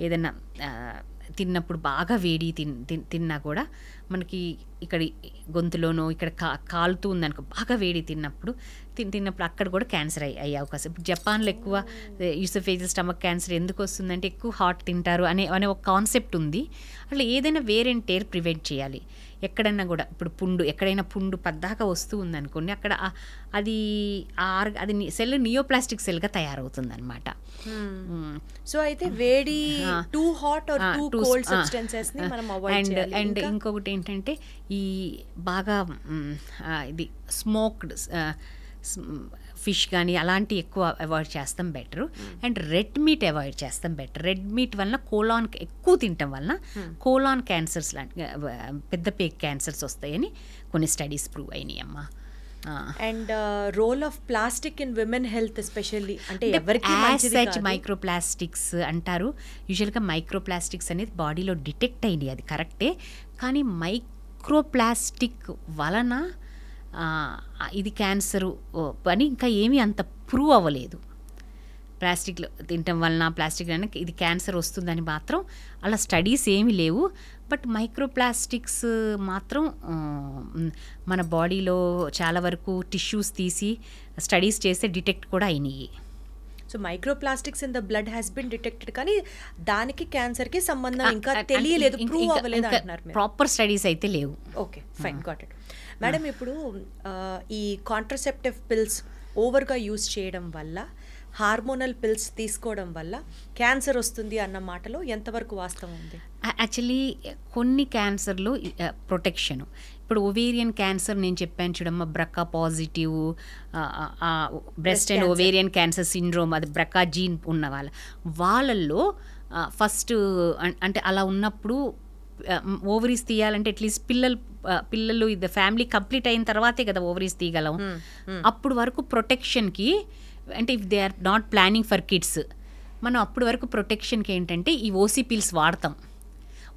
ఏదైనా తిన్నప్పుడు బాగా వేడి తిన్నా కూడా మనకి ఇక్కడ గొంతులోనో ఇక్కడ కాలుతూ ఉందనుకో, బాగా వేడి తిన్నప్పుడు అక్కడ కూడా క్యాన్సర్ అయ్యే అవకాశం. ఇప్పుడు జపాన్లో ఎక్కువ యూసోఫేజియల్ స్టమక్ క్యాన్సర్ ఎందుకు వస్తుందంటే ఎక్కువ హాట్ తింటారు అనే ఒక కాన్సెప్ట్ ఉంది. అట్లా ఏదైనా వేర్ అండ్ టేర్ ప్రివెంట్ చేయాలి. ఎక్కడైనా కూడా ఇప్పుడు ఎక్కడైనా పుండు పద్దాకా వస్తూ ఉందనుకోండి, అక్కడ అది సెల్ నియోప్లాస్టిక్ సెల్గా తయారవుతుంది అనమాట. సో అయితే వేడి, too hot or two cold substances ని మనం అవాయిడ్ చేయాలి. అండ్ ఇంకొకటి ఏంటంటే ఈ బాగా ఇది స్మోక్డ్ ఫిష్ కానీ అలాంటివి ఎక్కువ అవాయిడ్ చేస్తాం better. And red meat avoid చేస్తాం బెటర్. రెడ్ మీట్ వలన కోలాన్ ఎక్కువ తినటం వలన కోలాన్ క్యాన్సర్స్ లాంటి పెద్ద పేక్ క్యాన్సర్స్ వస్తాయని కొన్ని స్టడీస్ ప్రూవ్ అయినాయి అమ్మా. And role of plastic in women health especially అంటే ఎవరికి మైక్రోప్లాస్టిక్స్ అంటారు. యూజువల్గా మైక్రోప్లాస్టిక్స్ అనేది బాడీలో డిటెక్ట్ అయింది, అది కరెక్టే. కానీ మైక్రోప్లాస్టిక్ వలన ఇది క్యాన్సరు అని ఇంకా ఏమీ అంత ప్రూవ్ అవ్వలేదు. ప్లాస్టిక్లో తినటం వలన ఇది క్యాన్సర్ వస్తుందని మాత్రం అలా స్టడీస్ ఏమీ లేవు. బట్ మైక్రోప్లాస్టిక్స్ మాత్రం మన బాడీలో చాలా వరకు టిష్యూస్ తీసి స్టడీస్ చేస్తే డిటెక్ట్ కూడా అయినాయి. So microplastics in the blood has been detected, కానీ దానికి క్యాన్సర్కి సంబంధం ఇంకా తెలియలేదు, ప్రూవ్ అవ్వలేదు అంటున్నారు. ప్రాపర్ స్టడీస్ అయితే లేవు. Okay, fine, got it. Madam, ఇప్పుడు ఈ కాంట్రసెప్టివ్ పిల్స్ ఓవర్గా యూజ్ చేయడం వల్ల, హార్మోనల్ పిల్స్ తీసుకోవడం వల్ల క్యాన్సర్ వస్తుంది అన్న మాటలో ఎంతవరకు వాస్తవం ఉంది? యాక్చువల్లీ కొన్ని క్యాన్సర్లు ప్రొటెక్షను. ఇప్పుడు ఓవేరియన్ క్యాన్సర్ నేను చెప్పాను చూడమ్మా, బ్రకా positive, breast and ovarian cancer syndrome, అది బ్రకా జీన్ ఉన్న వాళ్ళల్లో ఫస్ట్ అంటే అలా ఉన్నప్పుడు ఓవరీస్ తీయాలంటే అట్లీస్ట్ పిల్లలు ఇది ఫ్యామిలీ కంప్లీట్ అయిన తర్వాతే కదా ఓవరీస్ తీయగలం. అప్పుడు వరకు ప్రొటెక్షన్కి అంటే if they are not planning for kids, మనం అప్పుడు వరకు ప్రొటెక్షన్కి ఏంటంటే ఈ ఓసీ పిల్స్ వాడతాం.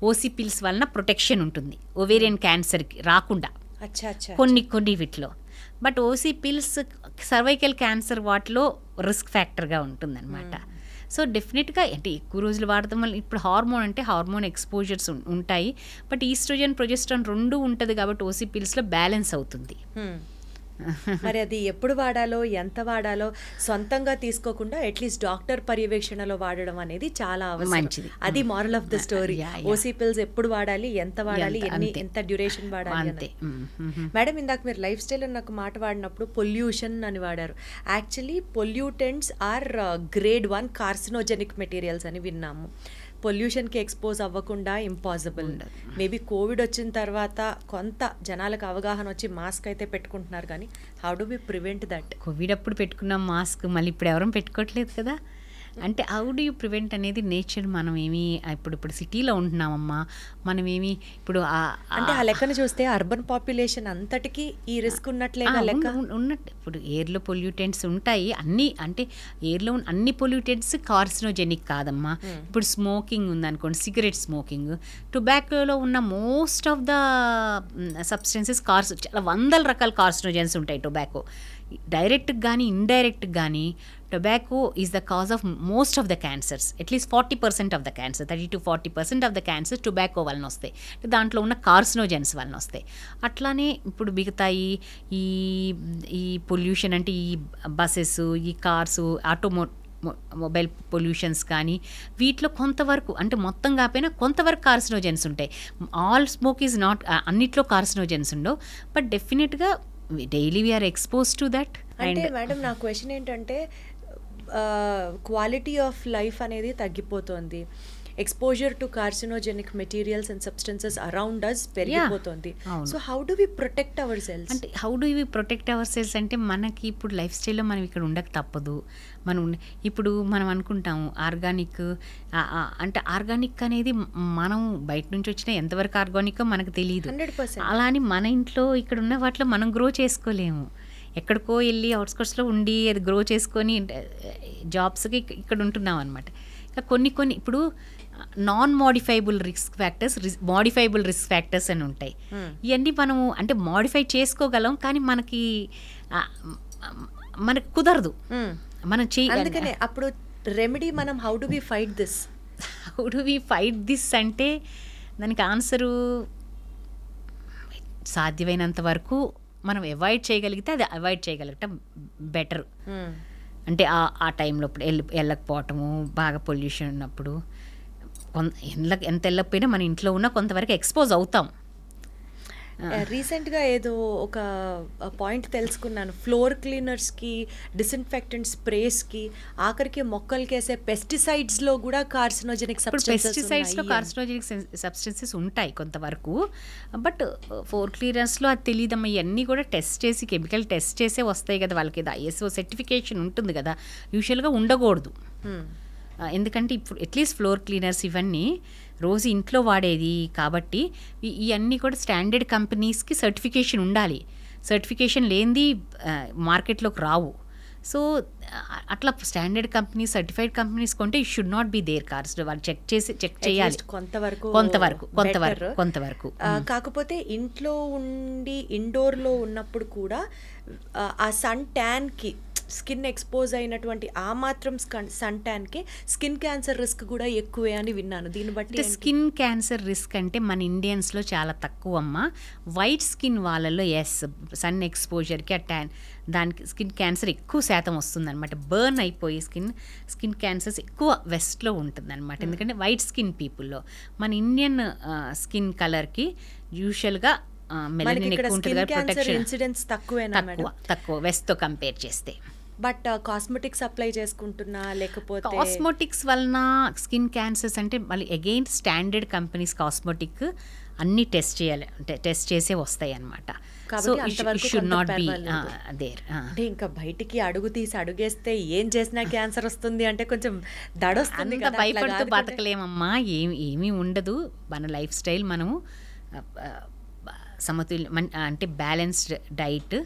ఓసీ పిల్స్ వలన ప్రొటెక్షన్ ఉంటుంది ఓవేరియన్ క్యాన్సర్కి రాకుండా కొన్ని వీటిలో. But OC pills cervical cancer వాటిలో రిస్క్ ఫ్యాక్టర్గా ఉంటుందన్నమాట. సో డెఫినెట్గా అంటే ఎక్కువ రోజులు వాడటం వల్ల ఇప్పుడు హార్మోన్ అంటే హార్మోన్ ఎక్స్పోజర్స్ ఉంటాయి, బట్ ఈస్ట్రోజన్ ప్రొజెస్ట్రాన్ రెండు ఉంటుంది కాబట్టి ఓసీ పిల్స్లో బ్యాలెన్స్ అవుతుంది. మరి అది ఎప్పుడు వాడాలో, ఎంత వాడాలో సొంతంగా తీసుకోకుండా అట్లీస్ట్ డాక్టర్ పర్యవేక్షణలో వాడడం అనేది చాలా అవసరం. మంచిది. అది moral of the story. OC pills ఎప్పుడు వాడాలి, ఎంత వాడాలి, ఎంత డ్యూరేషన్ వాడాలి అంతే. మేడం, ఇందాక మీరు లైఫ్ స్టైల్ నాకు మాట వాడినప్పుడు పొల్యూషన్ అని వాడారు. Actually pollutants are grade 1 carcinogenic materials అని విన్నాము. పొల్యూషన్కి ఎక్స్పోజ్ అవ్వకుండా ఇంపాసిబుల్. మేబీ కోవిడ్ వచ్చిన తర్వాత కొంత జనాలకు అవగాహన వచ్చి మాస్క్ అయితే పెట్టుకుంటున్నారు, కానీ how do we prevent that? COVID అప్పుడు పెట్టుకున్న మాస్క్ మళ్ళీ ఇప్పుడు ఎవరూ పెట్టుకోవట్లేదు కదా. అంటే హౌ డు యూ ప్రివెంట్ అనేది నేచర్. మనం ఏమి ఇప్పుడు సిటీలో ఉంటున్నామమ్మా, మనం ఏమి ఇప్పుడు అంటే ఆ లెక్కన చూస్తే అర్బన్ పాపులేషన్ అంతటికి ఈ రిస్క్ ఉన్నట్లేగా లెక్క ఉన్నట్టు. ఇప్పుడు ఎయిర్లో పొల్యూటెంట్స్ ఉంటాయి అన్నీ, అంటే ఎయిర్లో అన్ని పొల్యూటెంట్స్ కార్సినోజెనిక్ కాదమ్మా. ఇప్పుడు స్మోకింగ్ ఉందనుకోండి, సిగరెట్ స్మోకింగ్, టొబాకోలో ఉన్న మోస్ట్ ఆఫ్ ద సబ్స్టెన్సెస్ చాలా వందల రకాల కార్సినోజెన్స్ ఉంటాయి టొబాకో. డైరెక్ట్ కానీ ఇండైరెక్ట్ కానీ tobacco is the cause of most of the cancers. At least 40% of the cancer, 30-40% of the cancer tobacco వలన వస్తాయి, దాంట్లో ఉన్న కార్సినోజెన్స్ వలన వస్తాయి. అట్లానే ఇప్పుడు మిగతాయి ఈ పొల్యూషన్ అంటే ఈ బస్సెస్, ఈ కార్సు, మొబైల్ పొల్యూషన్స్ కానీ వీటిలో కొంతవరకు, అంటే మొత్తం కాకపోయినా కొంతవరకు కార్సినోజెన్స్ ఉంటాయి. ఆల్ స్మోక్ ఈజ్ నాట్, అన్నిట్లో కార్సినోజెన్స్ ఉండవు, బట్ డెఫినెట్గా daily we are expose to that. అంటే మేడం, నా క్వశ్చన్ ఏంటంటే క్వాలిటీ ఆఫ్ లైఫ్ అనేది తగ్గిపోతుంది, exposure to carcinogenic materials and substances around us పెరిగిపోతుంది. So how do we protect our cells? అంటే how do we protect our cells అంటే మనకి ఇప్పుడు లైఫ్ స్టైల్లో మనం ఇక్కడ ఉండక తప్పదు. ఇప్పుడు మనం అనుకుంటాము ఆర్గానిక్, అంటే ఆర్గానిక్ అనేది మనం బయట నుంచి వచ్చిన ఎంతవరకు ఆర్గానిక్ మనకు తెలియదు. 100%. అలా అని మన ఇంట్లో ఇక్కడ ఉన్న వాటిలో మనం గ్రో చేసుకోలేము. ఎక్కడికో వెళ్ళి అవుట్స్కట్స్లో ఉండి అది గ్రో చేసుకొని జాబ్స్కి ఇక్కడ ఉంటున్నాం అనమాట. ఇంకా కొన్ని ఇప్పుడు non modifiable risk factors, modifiable risk factors అని ఉంటాయి. ఇవన్నీ మనము అంటే మోడిఫై చేసుకోగలం, కానీ మనకి కుదరదు, మనం అందుకనే అప్పుడు రెమెడీ మనం how do we fight this అంటే దానికి ఆన్సరు సాధ్యమైనంత వరకు మనం అవాయిడ్ చేయగలిగితే అది అవాయిడ్ చేయగలగటం బెటర్. అంటే ఆ టైంలో ఇప్పుడు వెళ్ళకపోవటము, బాగా పొల్యూషన్ ఉన్నప్పుడు ఎంత వెళ్ళకపోయినా మన ఇంట్లో ఉన్న కొంతవరకు ఎక్స్పోజ్ అవుతాం. రీసెంట్గా ఏదో ఒక పాయింట్ తెలుసుకున్నాను, ఫ్లోర్ క్లీనర్స్కి, డిస్ఇన్ఫెక్టెంట్ స్ప్రేస్కి, ఆఖరికి మొక్కలకి వేసే పెస్టిసైడ్స్లో కూడా కార్సినోజెనిక్ పెస్టిసైడ్స్లో కార్సినోజెనిక్ సబ్స్టెన్సెస్ ఉంటాయి కొంతవరకు, బట్ ఫ్లోర్ క్లీనర్స్లో అది తెలియదమ్మా. ఇవన్నీ కూడా టెస్ట్ చేసి, కెమికల్ టెస్ట్ చేసే వస్తాయి కదా, వాళ్ళకి ఐఎస్ఓ సర్టిఫికేషన్ ఉంటుంది కదా, యూజువల్గా ఉండకూడదు. ఎందుకంటే ఇప్పుడు అట్లీస్ట్ ఫ్లోర్ క్లీనర్స్ ఇవన్నీ రోజు ఇంట్లో వాడేది కాబట్టి ఇవన్నీ కూడా స్టాండర్డ్ కంపెనీస్కి సర్టిఫికేషన్ ఉండాలి. సర్టిఫికేషన్ లేనిది మార్కెట్లోకి రావు. సో అట్లా స్టాండర్డ్ కంపెనీస్, సర్టిఫైడ్ కంపెనీస్ కొంటే it should not be there cars. వాళ్ళు చెక్ చేయాలి కొంతవరకు. కాకపోతే ఇంట్లో ఉండి ఇండోర్లో ఉన్నప్పుడు కూడా ఆ సన్ ట్యాన్కి, స్కిన్ ఎక్స్పోజ్ అయినటువంటి ఆ మాత్రం సన్ ట్యాన్కి స్కిన్ క్యాన్సర్ రిస్క్ కూడా ఎక్కువే అని విన్నాను. దీన్ని బట్టి స్కిన్ క్యాన్సర్ రిస్క్ అంటే మన ఇండియన్స్లో చాలా తక్కువ అమ్మ. వైట్ స్కిన్ వాళ్ళలో సన్ ఎక్స్పోజర్కి దానికి స్కిన్ క్యాన్సర్ ఎక్కువ శాతం వస్తుందన్నమాట. బర్న్ అయిపోయి స్కిన్ క్యాన్సర్స్ ఎక్కువ వెస్ట్లో ఉంటుందన్నమాట. ఎందుకంటే వైట్ స్కిన్ పీపుల్లో, మన ఇండియన్ స్కిన్ కలర్కి యూజువల్గా మెలనిన్ ఎక్కువ ఉంటుంది కదా, ప్రొటెక్షన్ ఇన్సిడెంట్స్ తక్కువ వెస్ట్తో కంపేర్ చేస్తే. బట్ కాస్మెటిక్స్ అప్లై చేసుకుంటున్నా, లేకపోతే కాస్మెటిక్స్ వలన స్కిన్ క్యాన్సర్స్ అంటే మళ్ళీ అగైన్ స్టాండర్డ్ కంపెనీస్ కాస్మెటిక్ అన్నీ టెస్ట్ చేయాలి, టెస్ట్ చేసే వస్తాయి అన్నమాట. So should not be there. అంటే ఇంకా బయటికి అడుగు తీసి అడుగేస్తే ఏం చేసినా క్యాన్సర్ వస్తుంది అంటే కొంచెం దడొస్తుంది కదా, భయపడుతూ బతకలేమమ్మా. ఏమీ ఉండదు. మన లైఫ్ స్టైల్ మనము సమతుల్యం అంటే balanced diet,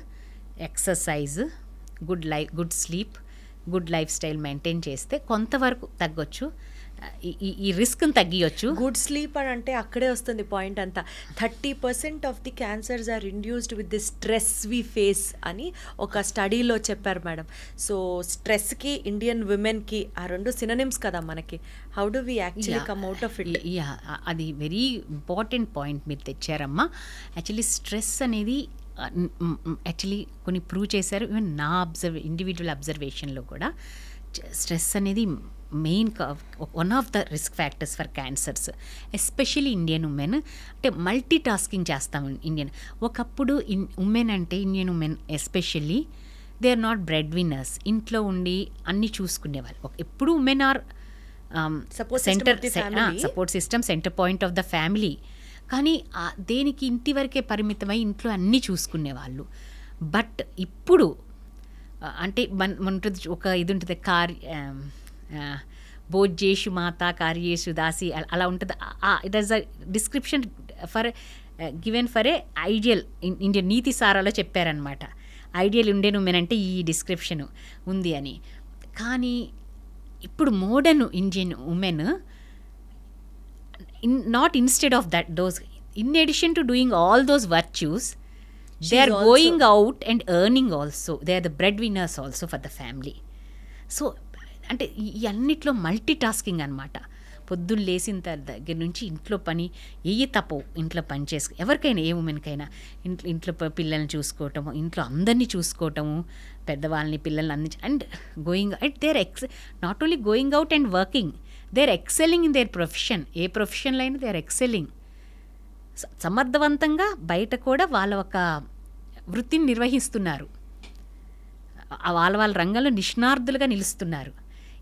exercise, good sleep, good life style maintain చేస్తే కొంతవరకు తగ్గొచ్చు, ఈ రిస్క్ని తగ్గియొచ్చు. గుడ్ స్లీప్ అని అంటే అక్కడే వస్తుంది పాయింట్ అంతా. 30% of the cancers are induced with the stress we face అని ఒక స్టడీలో చెప్పారు మేడం. సో స్ట్రెస్కి, ఇండియన్ విమెన్కి ఆ రెండు సినోనిమ్స్ కదా మనకి. How do we actually come out of it? అది వెరీ ఇంపార్టెంట్ పాయింట్ మీరు తెచ్చారమ్మా. యాక్చువల్లీ స్ట్రెస్ అనేది యాక్చువల్లీ కొన్ని ప్రూవ్ చేశారు. ఈవెన్ నా ఇండివిజువల్ అబ్జర్వేషన్లో కూడా స్ట్రెస్ అనేది main one of the risk factors for cancers, especially Indian women. అంటే మల్టీ టాస్కింగ్ చేస్తాం ఇండియన్. ఒకప్పుడు ఉమెన్ అంటే Indian women especially they are not breadwinners. ఇంట్లో ఉండి అన్నీ చూసుకునేవాళ్ళు. ఎప్పుడు women are support system, center point of the family. కానీ దేనికి ఇంటి వరకే పరిమితమై ఇంట్లో అన్నీ చూసుకునేవాళ్ళు. బట్ ఇప్పుడు అంటే ఉంటుంది ఒక ఇది ఉంటుంది, భోజ్యేషు మాత కార్యేషు దాసి, అలా ఉంటుంది. It is a description for given for a ideal Indian నీతి సారాలో చెప్పారనమాట. ఐడియల్ ఇండియన్ ఉమెన్ అంటే ఈ డిస్క్రిప్షన్ ఉంది అని. కానీ ఇప్పుడు modern Indian women not instead of that, those in addition to doing all those virtues, they are going out and earning also. They are the breadwinners also for the family. So అంటే ఈ అన్నిట్లో multi tasking అనమాట. పొద్దున్న లేసిన దగ్గర నుంచి ఇంట్లో పని తప్పవు. ఇంట్లో పని ఎవరికైనా, ఏ ఉమెన్కైనా ఇంట్లో పిల్లల్ని చూసుకోవటము, ఇంట్లో అందరినీ చూసుకోవటము, పెద్దవాళ్ళని పిల్లల్ని అందించి, and going at there not only going out and working, they are excelling in their profession. ఏ ప్రొఫెషన్లో అయినా దే ఆర్ ఎక్సెల్లింగ్. సమర్థవంతంగా బయట కూడా వాళ్ళ ఒక వృత్తిని నిర్వహిస్తున్నారు. వాళ్ళ రంగంలో నిష్ణార్థులుగా నిలుస్తున్నారు.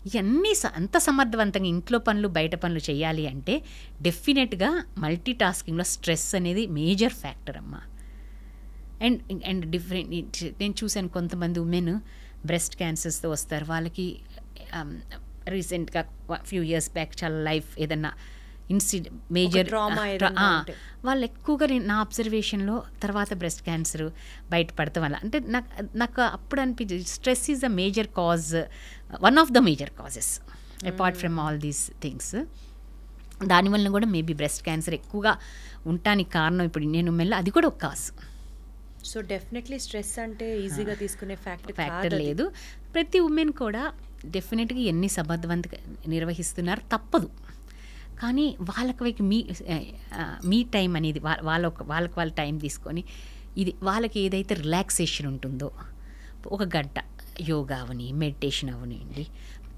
ఇవన్నీ అంత సమర్థవంతంగా ఇంట్లో పనులు బయట పనులు చేయాలి అంటే డెఫినెట్గా మల్టీ టాస్కింగ్లో స్ట్రెస్ అనేది మేజర్ ఫ్యాక్టర్ అమ్మా. అండ్ డిఫరెంట్ నేను చూశాను, కొంతమంది ఉమెన్ బ్రెస్ట్ క్యాన్సర్స్తో వస్తారు. వాళ్ళకి రీసెంట్గా ఫ్యూ ఇయర్స్ బ్యాక్ చాలా లైఫ్ ఏదన్నా మేజర్ వాళ్ళు ఎక్కువగా నా అబ్జర్వేషన్లో తర్వాత బ్రెస్ట్ క్యాన్సర్ బయటపడతాం వల్ల. అంటే నాకు అప్పుడు అనిపించింది stress is the major cause, one of the major causes apart from all these things. దానివల్ల కూడా మేబీ బ్రెస్ట్ క్యాన్సర్ ఎక్కువగా ఉండటానికి కారణం ఇప్పుడు నేను అది కూడా ఒక కాజ్. సో డెఫినెట్లీ స్ట్రెస్ అంటే ఈజీగా తీసుకునే ఫ్యాక్టర్ లేదు. ప్రతి ఉమెన్ కూడా డెఫినెట్గా ఎన్ని సమర్థవంతంగా నిర్వహిస్తున్నారు, తప్పదు. కానీ వాళ్ళకి మీ టైం అనేది వాళ్ళకి టైం తీసుకొని ఇది వాళ్ళకి ఏదైతే రిలాక్సేషన్ ఉంటుందో, ఒక గంట యోగా అవని, మెడిటేషన్ అవనివ్వండి,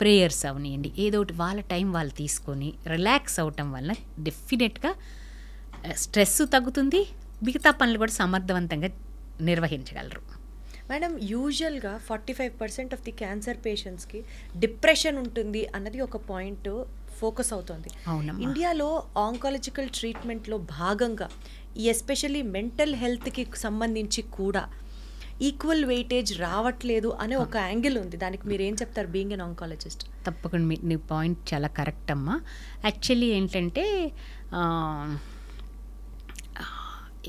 ప్రేయర్స్ అవనివ్వండి, ఏదో ఒకటి వాళ్ళ టైం వాళ్ళు తీసుకొని రిలాక్స్ అవటం వల్ల డెఫినెట్గా స్ట్రెస్ తగ్గుతుంది, మిగతా పనులు కూడా సమర్థవంతంగా నిర్వహించగలరు. మేడం, యూజువల్గా 45% ఆఫ్ ది క్యాన్సర్ పేషెంట్స్కి డిప్రెషన్ ఉంటుంది అన్నది ఒక పాయింట్ ఫోకస్ అవుతుంది. ఇండియాలో ఆంకాలజికల్ ట్రీట్మెంట్లో భాగంగా ఈ ఎస్పెషల్లీ మెంటల్ హెల్త్కి సంబంధించి కూడా ఈక్వల్ వెయిటేజ్ రావట్లేదు అనే ఒక యాంగిల్ ఉంది. దానికి మీరు ఏం చెప్తారు బీయింగ్ ఎన్ ఆంకాలజిస్ట్? తప్పకుండా నీ పాయింట్ చాలా కరెక్ట్ అమ్మా. యాక్చువల్లీ ఏంటంటే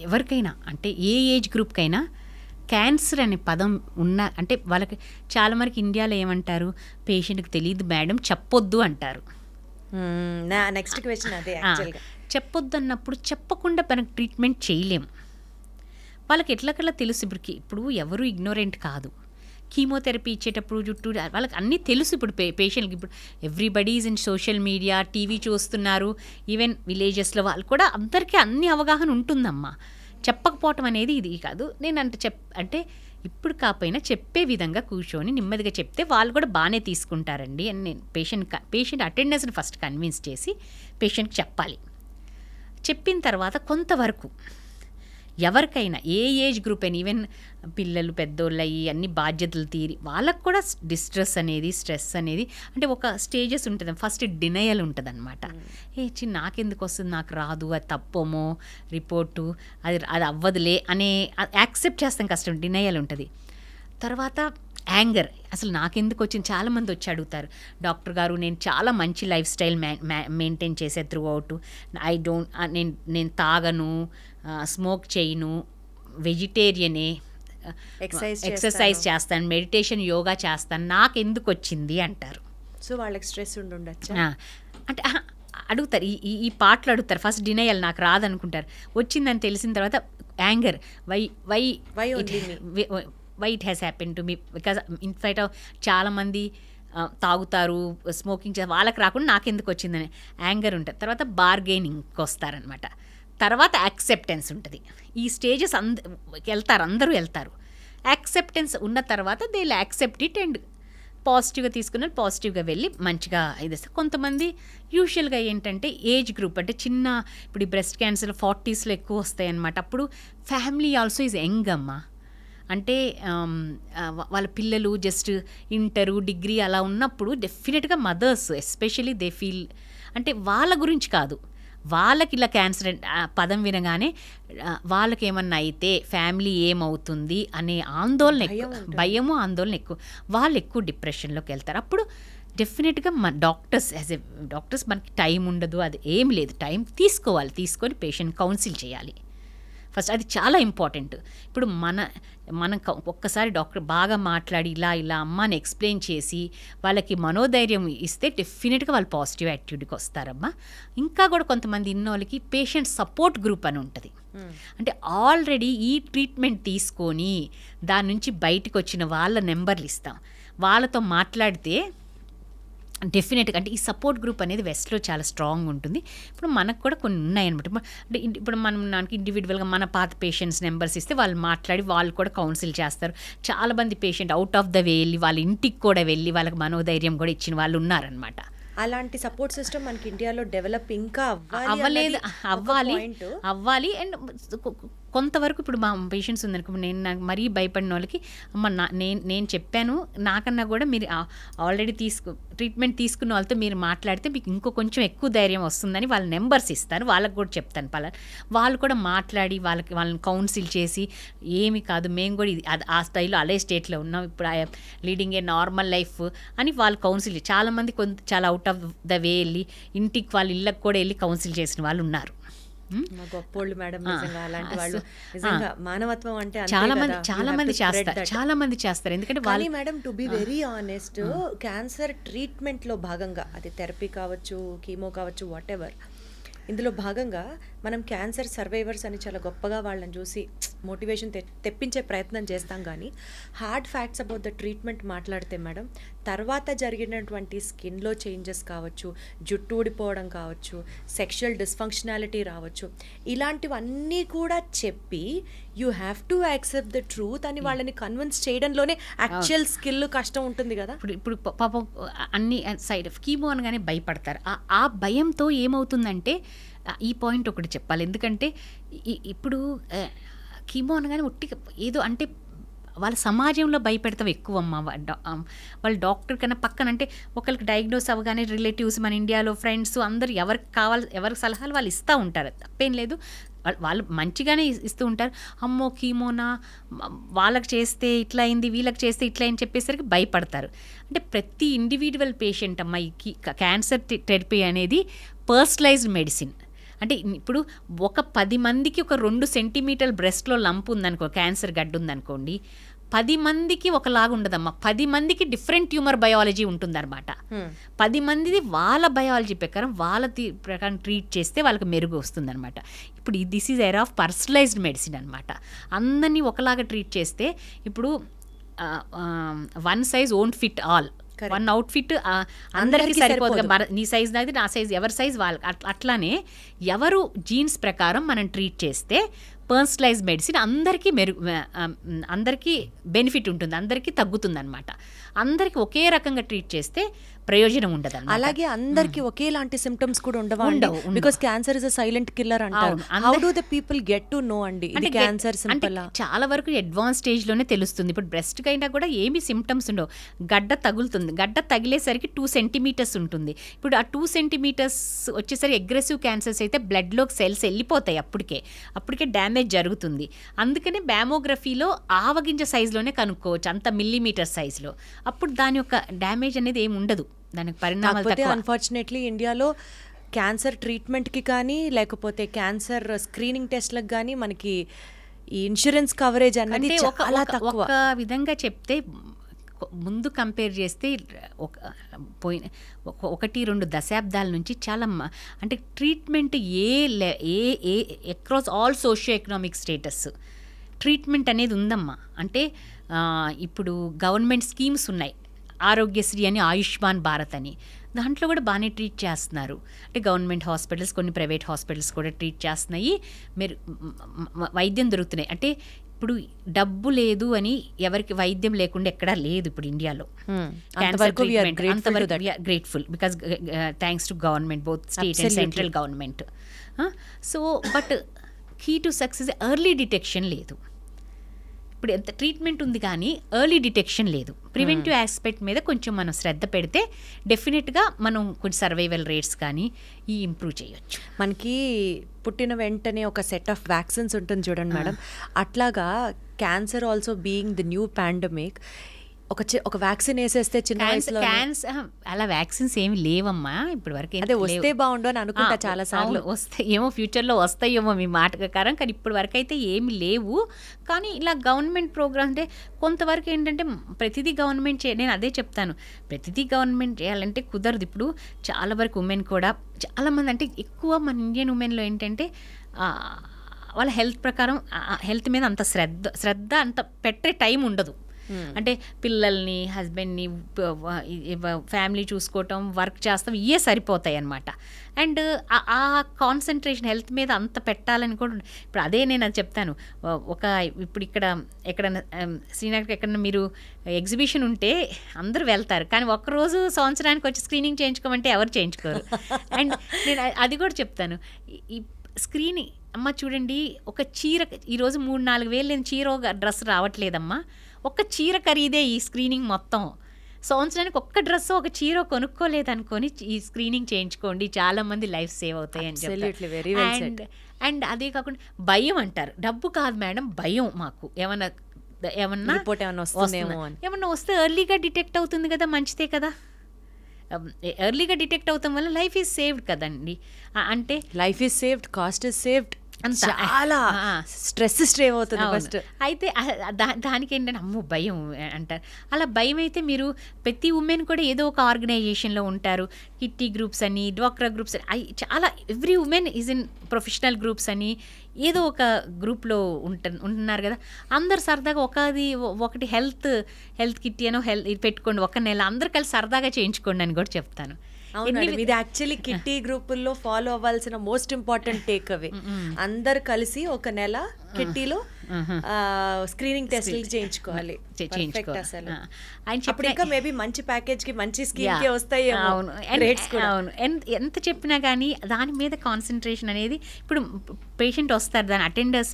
ఎవరికైనా అంటే ఏ ఏజ్ గ్రూప్కైనా క్యాన్సర్ అనే పదం అంటే వాళ్ళకి చాలా మనకి ఇండియాలో ఏమంటారు, పేషెంట్కి తెలియదు మేడం చెప్పొద్దు అంటారు. నెక్స్ట్ క్వశ్చన్ అదే. చెప్పొద్దు అన్నప్పుడు చెప్పకుండా మనకు ట్రీట్మెంట్ చేయలేము. వాళ్ళకి ఎట్లకల్లా తెలుసు. ఇప్పుడు ఎవరు ఇగ్నోరెంట్ కాదు. కీమోథెరపీ ఇచ్చేటప్పుడు చుట్టూ వాళ్ళకి అన్నీ తెలుసు. ఇప్పుడు పేషెంట్కి ఇప్పుడు everybody is in social media, TV చూస్తున్నారు, ఈవెన్ విలేజెస్లో వాళ్ళు కూడా అందరికీ అన్ని అవగాహన ఉంటుందమ్మా. చెప్పకపోవటం అనేది ఇది కాదు. నేను అంటే ఇప్పుడు కాకపోయినా చెప్పే విధంగా కూర్చొని నెమ్మదిగా చెప్తే వాళ్ళు కూడా బాగానే తీసుకుంటారండి అని నేను పేషెంట్ అటెండెన్స్ని ఫస్ట్ కన్విన్స్ చేసి పేషెంట్కి చెప్పాలి. చెప్పిన తర్వాత కొంతవరకు ఎవరికైనా ఏ ఏజ్ గ్రూప్ అయినా, ఈవెన్ పిల్లలు పెద్దోళ్ళు అయ్యి అన్ని బాధ్యతలు తీరి వాళ్ళకు కూడా స్ట్రెస్ అనేది అంటే ఒక స్టేజెస్ ఉంటుంది. ఫస్ట్ డినయల్ ఉంటుంది అనమాట. నాకెందుకు వస్తుంది, నాకు రాదు, అది తప్పమో రిపోర్టు, అది అవ్వదులే అనే యాక్సెప్ట్ చేస్తాం, కష్టం. డినయల్ ఉంటుంది. తర్వాత యాంగర్, అసలు నాకెందుకు వచ్చింది. చాలామంది వచ్చి అడుగుతారు, డాక్టర్ గారు నేను చాలా మంచి లైఫ్ స్టైల్ మెయింటైన్ చేసే త్రూ అవుట్, నేను తాగను, స్మోక్ చేయను, వెజిటేరియనే, ఎక్సర్సైజ్ చేస్తాను, మెడిటేషన్ యోగా చేస్తాను, నాకెందుకు వచ్చింది అంటారు. సో వాళ్ళకి స్ట్రెస్ ఉండొచ్చు అంటే అడుగుతారు, ఈ పాటలు అడుగుతారు. ఫస్ట్ డినయల్, నాకు రాదనుకుంటారు. వచ్చిందని తెలిసిన తర్వాత anger, why it has happen to me, because ఇన్ఫైట్ చాలామంది తాగుతారు, స్మోకింగ్ వాళ్ళకి రాకుండా నాకెందుకు వచ్చిందని యాంగర్ ఉంటుంది. తర్వాత బార్గెనింగ్కి వస్తారనమాట. తర్వాత యాక్సెప్టెన్స్ ఉంటుంది. ఈ స్టేజెస్ అందరూ వెళ్తారు. యాక్సెప్టెన్స్ ఉన్న తర్వాత they will accept it and పాజిటివ్గా తీసుకున్నారు, పాజిటివ్గా వెళ్ళి మంచిగా ఇది. కొంతమంది యూజువల్గా ఏంటంటే ఏజ్ గ్రూప్ అంటే చిన్న, ఇప్పుడు ఈ బ్రెస్ట్ క్యాన్సర్ 40sలో ఎక్కువ వస్తాయి అన్నమాట. అప్పుడు ఫ్యామిలీ ఆల్సో ఈజ్ యంగ్ అమ్మ. అంటే వాళ్ళ పిల్లలు జస్ట్ ఇంటరు డిగ్రీ అలా ఉన్నప్పుడు డెఫినెట్గా మదర్స్ ఎస్పెషలీ దే ఫీల్, అంటే వాళ్ళ గురించి కాదు, వాళ్ళకి ఇలా క్యాన్సర్ పదం వినగానే వాళ్ళకి ఏమన్నా అయితే ఫ్యామిలీ ఏమవుతుంది అనే ఆందోళన ఎక్కువ, భయము ఆందోళన ఎక్కువ, వాళ్ళు ఎక్కువ డిప్రెషన్లోకి వెళ్తారు. అప్పుడు డెఫినెట్గా మన డాక్టర్స్ మనకి టైం ఉండదు, అది ఏం లేదు, టైం తీసుకోవాలి, తీసుకొని పేషెంట్ కౌన్సిల్ చేయాలి ఫస్ట్, అది చాలా ఇంపార్టెంట్. ఇప్పుడు మనం ఒక్కసారి డాక్టర్ బాగా మాట్లాడి ఇలా అమ్మని ఎక్స్ప్లెయిన్ చేసి వాళ్ళకి మనోధైర్యం ఇస్తే డెఫినెట్గా వాళ్ళు పాజిటివ్ యాటిట్యూడ్కి వస్తారమ్మా. ఇంకా కూడా కొంతమంది ఇన్నోళ్ళకి పేషెంట్ సపోర్ట్ గ్రూప్ అని ఉంటుంది. అంటే ఆల్రెడీ ఈ ట్రీట్మెంట్ తీసుకొని దాని నుంచి బయటకు వచ్చిన వాళ్ళ నెంబర్లు ఇస్తాం, వాళ్ళతో మాట్లాడితే డెఫినెట్గా అంటే ఈ సపోర్ట్ గ్రూప్ అనేది వెస్ట్లో చాలా స్ట్రాంగ్ ఉంటుంది. ఇప్పుడు మనకు కూడా కొన్ని ఉన్నాయన్నమాట. అంటే ఇప్పుడు మనం నాకు ఇండివిజువల్గా మన పాత పేషెంట్స్ నెంబర్స్ ఇస్తే వాళ్ళు మాట్లాడి వాళ్ళు కూడా కౌన్సిల్ చేస్తారు. చాలామంది patient out of the way వెళ్ళి వాళ్ళ ఇంటికి కూడా వెళ్ళి వాళ్ళకి మనోధైర్యం కూడా ఇచ్చిన వాళ్ళు ఉన్నారనమాట. అలాంటి సపోర్ట్ సిస్టమ్ మనకి ఇండియాలో డెవలప్ ఇంకా అవ్వాలి. అండ్ కొంతవరకు ఇప్పుడు మా పేషెంట్స్ ఉందనుకో, నాకు మరీ భయపడిన వాళ్ళకి అమ్మ నేను చెప్పాను, నాకన్నా కూడా మీరు ఆల్రెడీ ట్రీట్మెంట్ తీసుకున్న వాళ్ళతో మీరు మాట్లాడితే మీకు ఇంకో కొంచెం ఎక్కువ ధైర్యం వస్తుందని వాళ్ళ నెంబర్స్ ఇస్తాను, వాళ్ళకి కూడా చెప్తాను. వాళ్ళు కూడా మాట్లాడి వాళ్ళని కౌన్సిల్ చేసి ఏమి కాదు, మేము కూడా ఇది ఆ స్టైల్లో అదే స్టేట్లో ఉన్నాం, ఇప్పుడు లీడింగ్ ఏ నార్మల్ లైఫ్ అని వాళ్ళు కౌన్సిల్. చాలామంది చాలా అవుట్ ఆఫ్ ద వే వెళ్ళి ఇంటికి వాళ్ళ ఇళ్ళకి కూడా వెళ్ళి కౌన్సిల్ చేసిన వాళ్ళు ఉన్నారు. గొప్పోళ్ళు మేడం, అలాంటి వాళ్ళు నిజంగా మానవత్వం అంటే చాలా మంది చేస్తారు. ఎందుకంటే వాళ్ళు madam to be very honest, cancer treatment లో భాగంగా అది థెరపీ కావచ్చు, కీమో కావచ్చు, వాట్ ఎవర్, ఇందులో భాగంగా మనం క్యాన్సర్ సర్వైవర్స్ అని చాలా గొప్పగా వాళ్ళని చూసి మోటివేషన్ తెప్పించే ప్రయత్నం చేస్తాం. కానీ hard facts about the treatment మాట్లాడితే మేడం, తర్వాత జరిగినటువంటి స్కిన్లో చేంజెస్ కావచ్చు, జుట్టు ఊడిపోవడం కావచ్చు, సెక్షువల్ డిస్ఫంక్షనాలిటీ రావచ్చు, ఇలాంటివన్నీ కూడా చెప్పి you have to accept the truth అని వాళ్ళని కన్విన్స్ చేయడంలోనే యాక్చువల్ స్కిల్ కష్టం ఉంటుంది కదా. ఇప్పుడు పాపం అన్ని సైడ్ కీమో అనగానే భయపడతారు. ఆ భయంతో ఏమవుతుందంటే, ఈ పాయింట్ ఒకటి చెప్పాలి. ఎందుకంటే ఇప్పుడు కీమో అనగానే ఒట్టిగా ఏదో అంటే వాళ్ళ సమాజంలో భయపెడతాం ఎక్కువమ్మ. వాళ్ళ డాక్టర్ కన్నా పక్కన అంటే ఒకరికి డయాగ్నోస్ అవ్వగానే రిలేటివ్స్ మన ఇండియాలో ఫ్రెండ్స్ అందరు ఎవరికి సలహాలు వాళ్ళు ఇస్తూ ఉంటారు, తప్పేం లేదు, వాళ్ళు మంచిగానే ఇస్తూ ఉంటారు. అమ్మో కీమోనా, వాళ్ళకి చేస్తే ఇట్లా అయింది, వీళ్ళకి చేస్తే ఇట్లా అని చెప్పేసరికి భయపడతారు. అంటే ప్రతి ఇండివిజువల్ పేషెంట్ అమ్మ ఈ క్యాన్సర్ థెరపీ అనేది పర్సనలైజ్డ్ మెడిసిన్. అంటే ఇప్పుడు ఒక 10 మందికి ఒక 2 సెంటీమీటర్ల బ్రెస్ట్లో లంప్ ఉందనుకో, క్యాన్సర్ గడ్డ ఉందనుకోండి, 10 మందికి ఒకలాగా ఉండదమ్మా. 10 మందికి డిఫరెంట్ ట్యూమర్ బయాలజీ ఉంటుందన్నమాట. 10 మందిది వాళ్ళ బయాలజీ ప్రకారం వాళ్ళ ప్రకారం ట్రీట్ చేస్తే వాళ్ళకి మెరుగు వస్తుందన్నమాట. ఇప్పుడు this is era of personalised medicine అనమాట. అందరినీ ఒకలాగా ట్రీట్ చేస్తే ఇప్పుడు one size won't fit all, one outfit అందరికీ సరిపోదు. నీ సైజ్ నాది, నా సైజ్, ఎవరి సైజ్ వాళ్ళకి. అట్లానే ఎవరు జీన్స్ ప్రకారం మనం ట్రీట్ చేస్తే పర్సనలైజ్ మెడిసిన్ అందరికీ బెనిఫిట్ ఉంటుంది, అందరికీ తగ్గుతుంది అనమాట. అందరికీ ఒకే రకంగా ట్రీట్ చేస్తే ప్రయోజనం ఉండదు. అలాగే అందరికి ఒకేలాంటి సిమ్టమ్స్ కూడా ఉండవు. Because cancer is a silent killer అంటారు. How do the people get to know అండి ఇది క్యాన్సర్ సింపుల్? చాలా వరకు అడ్వాన్స్ స్టేజ్ లోనే తెలుస్తుంది. ఇప్పుడు బ్రెస్ట్ కైనా కూడా ఏమి సిమ్టమ్స్ ఉండవు, గడ్డ తగులుతుంది, గడ్డ తగిలేసరికి 2 సెంటీమీటర్స్ ఉంటుంది. ఇప్పుడు ఆ 2 సెంటీమీటర్స్ వచ్చేసరికి అగ్రెసివ్ క్యాన్సర్స్ అయితే బ్లడ్లోకి సెల్స్ వెళ్ళిపోతాయి, అప్పటికే డ్యామేజ్ జరుగుతుంది. అందుకనే మ్యామోగ్రఫీలో ఆవగింజ సైజులోనే కనుక్కోవచ్చు, అంత మిల్లీమీటర్ సైజులో. అప్పుడు దాని యొక్క డ్యామేజ్ అనేది ఏమి ఉండదు, దానికి పరిణామాలు తక్కువ. అన్ఫార్చునేట్లీ ఇండియాలో క్యాన్సర్ ట్రీట్మెంట్కి కానీ లేకపోతే క్యాన్సర్ స్క్రీనింగ్ టెస్ట్లకు కానీ మనకి ఈ ఇన్సూరెన్స్ కవరేజ్ అనేది చాలా తక్కువ. ఒక విధంగా చెప్తే ముందు కంపేర్ చేస్తే 1-2 దశాబ్దాల నుంచి చాలా అంటే treatment across all socio economic status treatment అనేది ఉందమ్మా. అంటే ఇప్పుడు గవర్నమెంట్ స్కీమ్స్ ఉన్నాయి, ఆరోగ్యశ్రీ అని, ఆయుష్మాన్ భారత్ అని, దాంట్లో కూడా బాగానే ట్రీట్ చేస్తున్నారు. అంటే గవర్నమెంట్ హాస్పిటల్స్, కొన్ని ప్రైవేట్ హాస్పిటల్స్ కూడా ట్రీట్ చేస్తున్నాయి. మీరు వైద్యం దొరుకుతున్నాయి. అంటే ఇప్పుడు డబ్బు లేదు అని ఎవరికి వైద్యం లేకుండా ఎక్కడా లేదు ఇప్పుడు ఇండియాలో. Grateful because thanks to government, both state and central government. So but key to success early detection లేదు. ఇప్పుడు ఎంత ట్రీట్మెంట్ ఉంది కానీ ఎర్లీ డిటెక్షన్ లేదు. ప్రివెంటివ్ ఆస్పెక్ట్ మీద కొంచెం మనం శ్రద్ధ పెడితే డెఫినెట్గా మనం కొంచెం సర్వైవల్ రేట్స్ కానీ ఇంప్రూవ్ చేయొచ్చు. మనకి పుట్టిన వెంటనే ఒక సెట్ ఆఫ్ వ్యాక్సిన్స్ ఉంటుంది చూడండి మేడం, అట్లాగా cancer also being the new pandemic, ఒక వ్యాక్సిన్ వేసేస్తే చిన్న వయసులో అలా వ్యాక్సిన్స్ ఏమి లేవమ్మా ఇప్పటి వరకు. అదే వస్తే బాగుండు అని అనుకుంటా చాలా సార్లు. వస్తాయి ఏమో, ఫ్యూచర్లో వస్తాయేమో మీ మాట ప్రకారం, కానీ ఇప్పటి వరకు అయితే ఏమి లేవు. కానీ ఇలా గవర్నమెంట్ ప్రోగ్రామ్ అంటే కొంతవరకు ఏంటంటే ప్రతిదీ గవర్నమెంట్ నేను అదే చెప్తాను, ప్రతిదీ గవర్నమెంట్ చేయాలంటే కుదరదు. ఇప్పుడు చాలా వరకు ఉమెన్ కూడా చాలామంది, అంటే ఎక్కువ మన ఇండియన్ ఉమెన్లో ఏంటంటే వాళ్ళ హెల్త్ ప్రకారం హెల్త్ మీద అంత శ్రద్ధ అంత పెట్టే టైం ఉండదు. అంటే పిల్లల్ని, హస్బెండ్ని, ఫ్యామిలీ చూసుకోవటం, వర్క్ చేస్తాం, ఇవే సరిపోతాయి అన్నమాట. అండ్ ఆ కాన్సన్ట్రేషన్ హెల్త్ మీద అంత పెట్టాలని కూడా ఇప్పుడు అదే నేను అది చెప్తాను. ఇప్పుడు ఎక్కడన్నా శ్రీనగర్కి ఎక్కడన్నా మీరు ఎగ్జిబిషన్ ఉంటే అందరూ వెళ్తారు, కానీ ఒక్కరోజు సంవత్సరానికి వచ్చి స్క్రీనింగ్ చేయించుకోమంటే ఎవరు చేయించుకోరు. అండ్ నేను అది కూడా చెప్తాను, ఈ స్క్రీనింగ్ అమ్మ చూడండి, ఒక చీర ఈరోజు 3-4 వేలు లేని చీర డ్రెస్ రావట్లేదమ్మా. ఒక్క చీర ఖరీదే ఈ స్క్రీనింగ్ మొత్తం. సంవత్సరానికి ఒక్క డ్రెస్, ఒక చీర కొనుక్కోలేదనుకొని ఈ స్క్రీనింగ్ చేయించుకోండి, చాలామంది లైఫ్ సేవ్ అవుతాయి అని చెప్తారు. అండ్ అదే కాకుండా భయం అంటారు, డబ్బు కాదు మేడం, భయం. మాకు ఏమన్నా వస్తే ఎర్లీగా డిటెక్ట్ అవుతుంది కదా, మంచిదే కదా. ఎర్లీగా డిటెక్ట్ అవుతాం వల్ల లైఫ్ ఈజ్ సేవ్డ్ కదండి. అంటే life is saved, cost is saved, చాలా స్ట్రెస్ స్ట్రేవ్ అవుతుంది ఫస్ట్. అయితే దానికి ఏంటంటే అమ్మో భయం అంటారు. అలా భయం అయితే మీరు ప్రతి ఉమెన్ కూడా ఏదో ఒక ఆర్గనైజేషన్లో ఉంటారు, కిట్టి గ్రూప్స్ అని, డ్వాక్రా గ్రూప్స్ అని, చాలా every women is in professional groups అని ఏదో ఒక గ్రూప్లో ఉంటున్నారు కదా. అందరు సరదాగా ఒకటి హెల్త్ కిట్టి అనో ఇది పెట్టుకోండి, ఒక నెల అందరు కలిసి సరదాగా చేయించుకోండి అని కూడా చెప్తాను. ఇది యాక్చువల్లీ కిట్టి గ్రూపుల్లో ఫాలో అవ్వాల్సిన మోస్ట్ ఇంపార్టెంట్ టేక్ అవే. అందరు కలిసి ఒక నెల కిట్టీలో స్క్రీనింగ్ టెస్ట్ చేయించుకోవాలి. అప్పుడు ఇంకా మేబీ మంచి ప్యాకేజ్ కి, మంచి స్కీమ్ కి వస్తాయి. అవును, ఎంత చెప్పినా కానీ దాని మీద కాన్సన్ట్రేషన్ అనేది. ఇప్పుడు పేషెంట్ వస్తారు, దాని అటెండర్స్,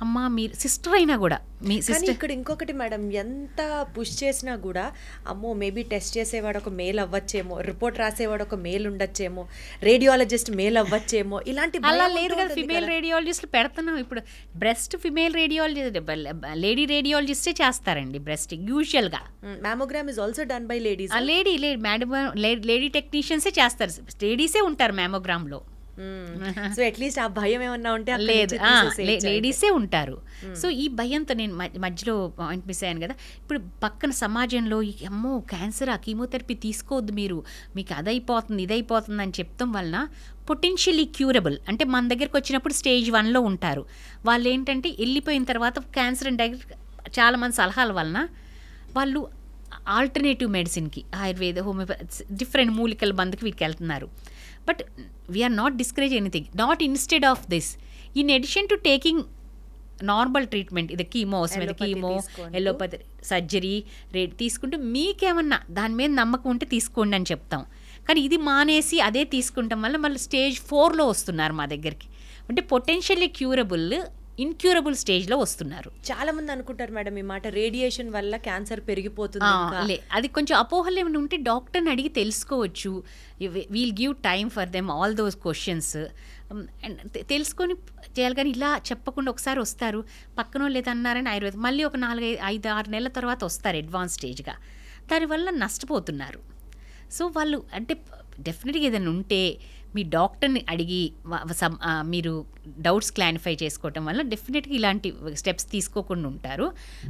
అమ్మ మీరు సిస్టర్ అయినా కూడా మీ సిస్టర్. ఇక్కడ ఇంకొకటి మేడం, ఎంత పుష్ చేసినా కూడా అమ్మో మేబీ టెస్ట్ చేసేవాడు ఒక మేల్ అవ్వచ్చేమో, రిపోర్ట్ రాసేవాడు ఒక మేల్ ఉండొచ్చేమో, రేడియాలజిస్ట్ మేల్ అవ్వచ్చేమో, ఇలాంటి అలా లేదు కదా. ఫిమేల్ రేడియాలజిస్టులు పెడుతున్నాం ఇప్పుడు. బ్రెస్ట్ ఫిమేల్ రేడియాలజిస్ట్, లేడీ రేడియాలజిస్టే చేస్తారండి బ్రెస్ట్ యూజువల్గా. Mammogram is also done by ladies. Lady టెక్నీషియన్సే చేస్తారు, లేడీసే ఉంటారు మ్యామోగ్రామ్లో. సో అట్లీస్ట్ ఆ భయం ఏమన్నా ఉంటే లేదు, లేడీసే ఉంటారు. సో ఈ భయంతో నేను మధ్యలో పాయింట్ మిస్ అయ్యాను కదా. ఇప్పుడు పక్కన సమాజంలో అమ్మో క్యాన్సర్, ఆ కీమోథెరపీ తీసుకోవద్దు మీరు, మీకు అదైపోతుంది ఇదైపోతుంది అని చెప్తాం వలన పొటెన్షియలీ క్యూరబుల్, అంటే మన దగ్గరకు వచ్చినప్పుడు స్టేజ్ 1లో ఉంటారు వాళ్ళు. ఏంటంటే వెళ్ళిపోయిన తర్వాత క్యాన్సర్ అండ్ డైరెక్ట్ చాలామంది సలహాల వలన వాళ్ళు ఆల్టర్నేటివ్ మెడిసిన్కి, ఆయుర్వేద, హోమియోపతి, డిఫరెంట్ మూలికల బంధుకి వీటికి వెళ్తున్నారు. But we are not discourage anything, not instead of this, in addition to taking normal treatment, ఇది కీమోస్ మీద కీమో, ఎలోపతి, సర్జరీ రేట్ తీసుకుంటే మీకేమన్నా దాని మీద నమ్మకం ఉంటే తీసుకోండి అని చెప్తాం. కానీ ఇది మానేసి అదే తీసుకుంటాం వల్ల మళ్ళీ స్టేజ్ 4లో వస్తున్నారు మా దగ్గరికి. అంటే పొటెన్షియల్లీ క్యూరబుల్, ఇన్క్యూరబుల్ స్టేజ్లో వస్తున్నారు. చాలా మంది అనుకుంటారు మేడం ఈ మాట, రేడియేషన్ వల్ల క్యాన్సర్ పెరిగిపోతుంది. అది కొంచెం అపోహలు ఏమైనా ఉంటే డాక్టర్ని అడిగి తెలుసుకోవచ్చు. We'll give time for them all those questions తెలుసుకొని చేయాలి. కానీ ఇలా చెప్పకుండా ఒకసారి వస్తారు, పక్కన వాళ్ళు ఏదన్నారని ఆయుర్వేదం, మళ్ళీ ఒక 4-5-6 నెలల తర్వాత వస్తారు అడ్వాన్స్ స్టేజ్గా. దానివల్ల నష్టపోతున్నారు. సో వాళ్ళు అంటే డెఫినెట్గా ఏదైనా ఉంటే మీ డాక్టర్ని అడిగి మీరు డౌట్స్ క్లారిఫై చేసుకోవటం వల్ల డెఫినెట్గా ఇలాంటి స్టెప్స్ తీసుకోకుండా ఉంటారు.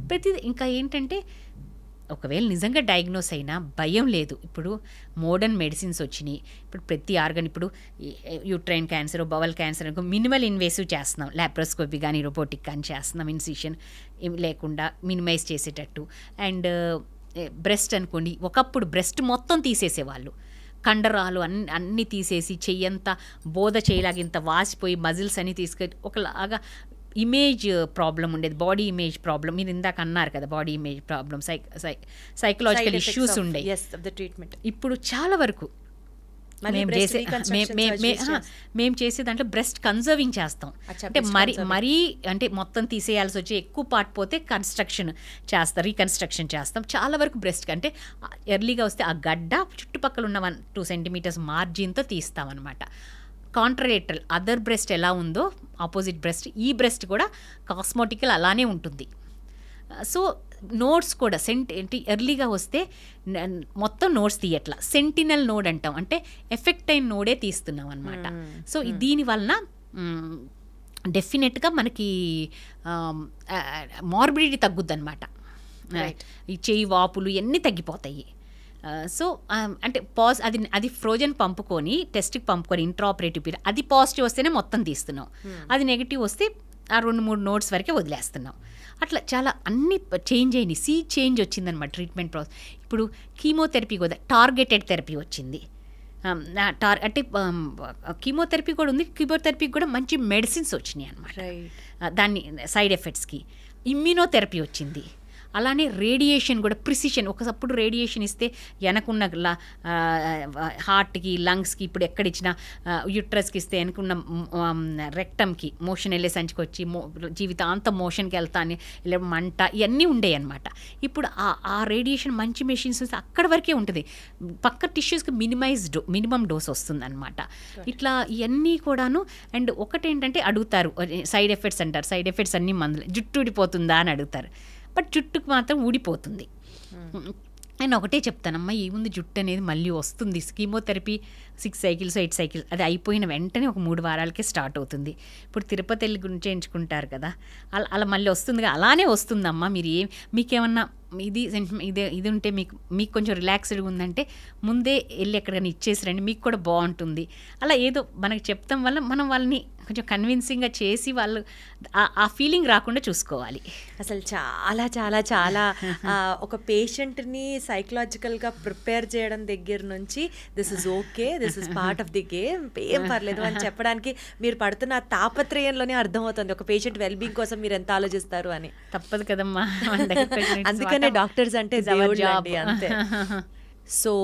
ప్రతిదీ ఇంకా ఏంటంటే ఒకవేళ నిజంగా డయాగ్నోస్ అయినా భయం లేదు. ఇప్పుడు మోడర్న్ మెడిసిన్స్ వచ్చినాయి. ఇప్పుడు ప్రతి ఆర్గన్, ఇప్పుడు యూట్రైన్ క్యాన్సర్, బవల్ క్యాన్సర్ అనుకో మినిమల్ ఇన్వేసివ్ చేస్తున్నాం, లాప్రోస్కోపీ కానీ రోబోటిక్ కానీ చేస్తున్నాం, ఇన్సిషన్ లేకుండా మినిమైజ్ చేసేటట్టు. అండ్ బ్రెస్ట్ అనుకోండి, ఒకప్పుడు బ్రెస్ట్ మొత్తం తీసేసేవాళ్ళు, కండరాలు అన్నీ తీసేసి చెయ్యంతా బోధ చేయలాగింత వాసిపోయి మజిల్స్ అన్నీ తీసుకెళ్ళి ఒకలాగా ఇమేజ్ ప్రాబ్లం ఉండేది, బాడీ ఇమేజ్ ప్రాబ్లం. మీరు ఇందాక అన్నారు కదా body image problem, psychological issues ఉండే. ఇప్పుడు చాలా వరకు మేము చేసే దాంట్లో బ్రెస్ట్ కన్జర్వింగ్ చేస్తాం. అంటే మరీ అంటే మొత్తం తీసేయాల్సి వచ్చి ఎక్కువ పార్ట్ పోతే రీకన్స్ట్రక్షన్ చేస్తాం. చాలా వరకు బ్రెస్ట్ అంటే ఎర్లీగా వస్తే ఆ గడ్డ చుట్టుపక్కల ఉన్న 1-2 సెంటీమీటర్స్ మార్జిన్తో తీస్తామన్నమాట. కాంట్రలేటరల్ అదర్ బ్రెస్ట్ ఎలా ఉందో ఆపోజిట్ బ్రెస్ట్, ఈ బ్రెస్ట్ కూడా కాస్మోటికల్ అలానే ఉంటుంది. సో నోడ్స్ కూడా ఏంటి ఎర్లీగా వస్తే మొత్తం నోడ్స్ తీయట్లా, సెంటినల్ నోడ్ అంటాం, అంటే ఎఫెక్ట్ అయిన నోడే తీస్తున్నాం అనమాట. సో దీని వలన డెఫినెట్గా మనకి మార్బిడిటీ తగ్గుద్ది అనమాట. ఈ చెయ్యి వాపులు ఇవన్నీ తగ్గిపోతాయి. సో అంటే అది ఫ్రోజన్ పంపుకొని టెస్ట్కి పంపుకొని ఇంట్రాపరేటివ్ పీరియడ్ అది పాజిటివ్ వస్తేనే మొత్తం తీస్తున్నాం, అది నెగిటివ్ వస్తే ఆ 2-3 నోట్స్ వరకే వదిలేస్తున్నాం. అట్లా చాలా అన్ని చేంజ్ అయినాయి, చేంజ్ వచ్చిందనమాట ట్రీట్మెంట్ ప్రాసెస్. ఇప్పుడు కీమోథెరపీ కూడా టార్గెటెడ్ థెరపీ వచ్చింది. అంటే కీమోథెరపీ కూడా ఉంది, కీమోథెరపీకి కూడా మంచి మెడిసిన్స్ వచ్చినాయి అనమాట. దాన్ని సైడ్ ఎఫెక్ట్స్కి ఇమ్యూనోథెరపీ వచ్చింది. అలానే రేడియేషన్ కూడా ప్రిసిషన్, ఒకప్పుడు రేడియేషన్ ఇస్తే వెనకున్న హార్ట్కి లంగ్స్కి, ఇప్పుడు ఎక్కడిచ్చినా యూట్రస్కి ఇస్తే వెనకున్న రెక్టమ్కి మోషన్ వెళ్ళే సంచికి వచ్చి జీవితాంతం మోషన్కి వెళ్తాను, ఇలా మంట ఇవన్నీ ఉండేవి అనమాట. ఇప్పుడు ఆ రేడియేషన్ మంచి మెషిన్స్ వస్తే అక్కడి వరకే ఉంటుంది, పక్క టిష్యూస్కి మినిమం డోస్ వస్తుంది అనమాట. ఇట్లా ఇవన్నీ కూడాను. అండ్ ఒకటేంటంటే అడుగుతారు సైడ్ ఎఫెక్ట్స్ అంటారు, సైడ్ ఎఫెక్ట్స్ అన్నీ మందులు, జుట్టు ఊడిపోతుందా అని అడుగుతారు. బట్ జుట్టుకు మాత్రం ఊడిపోతుంది. నేను ఒకటే చెప్తానమ్మా, ఏముంది జుట్టు అనేది మళ్ళీ వస్తుంది. కీమోథెరపీ 6 సైకిల్స్ 8 సైకిల్స్ అది అయిపోయిన వెంటనే ఒక 3 వారాలకే స్టార్ట్ అవుతుంది. ఇప్పుడు తిరుపతి వెళ్ళి గురించి చేయించుకుంటారు కదా, అలా మళ్ళీ వస్తుంది. అలానే వస్తుందమ్మా. మీకేమన్నా ఇది ఉంటే మీకు కొంచెం రిలాక్స్డ్గా ఉందంటే ముందే వెళ్ళి ఎక్కడికైనా ఇచ్చేసిరండి, మీకు కూడా బాగుంటుంది. అలా ఏదో మనకి చెప్తాం వల్ల మనం వాళ్ళని కొంచెం కన్విన్సింగ్గా చేసి వాళ్ళు ఆ ఫీలింగ్ రాకుండా చూసుకోవాలి. అసలు చాలా చాలా చాలా ఒక పేషెంట్ని సైకలాజికల్గా ప్రిపేర్ చేయడం దగ్గర నుంచి this is okay, this is part of the game, ఏం పర్లేదు అని చెప్పడానికి మీరు పడుతున్న తాపత్రయంలోనే అర్థమవుతుంది ఒక పేషెంట్ వెల్బీయింగ్ కోసం మీరు ఎంత ఆలోచిస్తారు అని. తప్పదు కదమ్మా, అందుకనే డాక్టర్స్ అంటే అంతే. So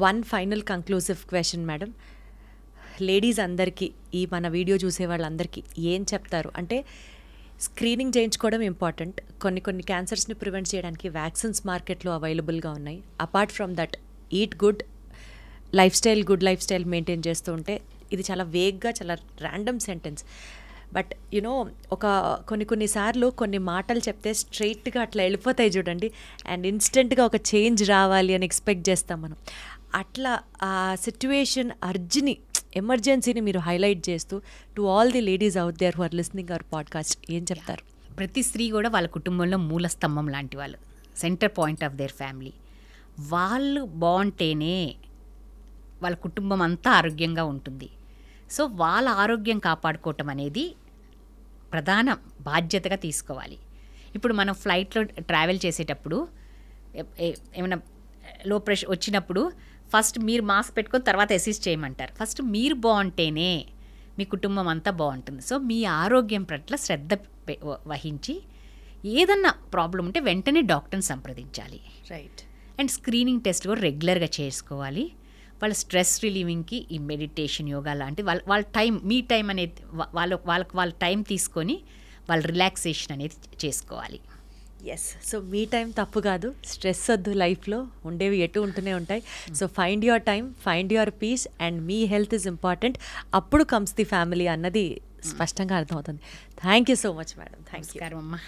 one final conclusive question madam, ladies అందరికీ, ఈ మన వీడియో చూసే వాళ్ళందరికీ ఏం చెప్తారు అంటే, స్క్రీనింగ్ చేయించుకోవడం ఇంపార్టెంట్, కొన్ని క్యాన్సర్స్ని ప్రివెంట్ చేయడానికి వ్యాక్సిన్స్ మార్కెట్లో అవైలబుల్గా ఉన్నాయి. Apart from that eat good good life style maintain చేస్తూ ఉంటే, ఇది చాలా వేగ్గా చాలా ర్యాండమ్ సెంటెన్స్, బట్ యునో కొన్నిసార్లు కొన్ని మాటలు చెప్తే స్ట్రైట్గా అట్లా వెళ్ళిపోతాయి చూడండి, అండ్ ఇన్స్టెంట్గా ఒక చేంజ్ రావాలి అని ఎక్స్పెక్ట్ చేస్తాం మనం. అట్లా ఆ సిట్యువేషన్ ఎమర్జెన్సీని మీరు హైలైట్ చేస్తూ to all the ladies out there who are listening our podcast ఏం చెప్తారు? ప్రతి స్త్రీ కూడా వాళ్ళ కుటుంబంలో మూల స్తంభం లాంటి వాళ్ళు, centre point of their family. వాళ్ళు బాగుంటేనే వాళ్ళ కుటుంబం అంతా ఆరోగ్యంగా ఉంటుంది. సో వాళ్ళ ఆరోగ్యం కాపాడుకోవటం అనేది ప్రధాన బాధ్యతగా తీసుకోవాలి. ఇప్పుడు మనం ఫ్లైట్లో ట్రావెల్ చేసేటప్పుడు ఏమైనా లో ప్రెషర్ వచ్చినప్పుడు ఫస్ట్ మీరు మాస్క్ పెట్టుకొని తర్వాత అసిస్ట్ చేయమంటారు. ఫస్ట్ మీరు బాగుంటేనే మీ కుటుంబం అంతా బాగుంటుంది. సో మీ ఆరోగ్యం పట్ల శ్రద్ధ వహించి ఏదన్నా ప్రాబ్లం ఉంటే వెంటనే డాక్టర్ని సంప్రదించాలి. రైట్. అండ్ స్క్రీనింగ్ టెస్ట్ కూడా రెగ్యులర్గా చేసుకోవాలి. వాళ్ళ స్ట్రెస్ రిలీవింగ్కి ఈ మెడిటేషన్, యోగా లాంటి వాళ్ళ టైం, మీ టైం అనేది వాళ్ళ టైం తీసుకొని వాళ్ళ రిలాక్సేషన్ అనేది చేసుకోవాలి. ఎస్. సో మీ టైం తప్పు కాదు, స్ట్రెస్ వద్దు, లైఫ్లో ఉండేవి ఎటు ఉంటూనే ఉంటాయి. So find your time, find your peace, and మీ హెల్త్ ఈజ్ ఇంపార్టెంట్. అప్పుడు కమ్స్ ది ఫ్యామిలీ అన్నది స్పష్టంగా అర్థమవుతుంది. Thank you so much madam. Thank you. నమస్కారం అమ్మా.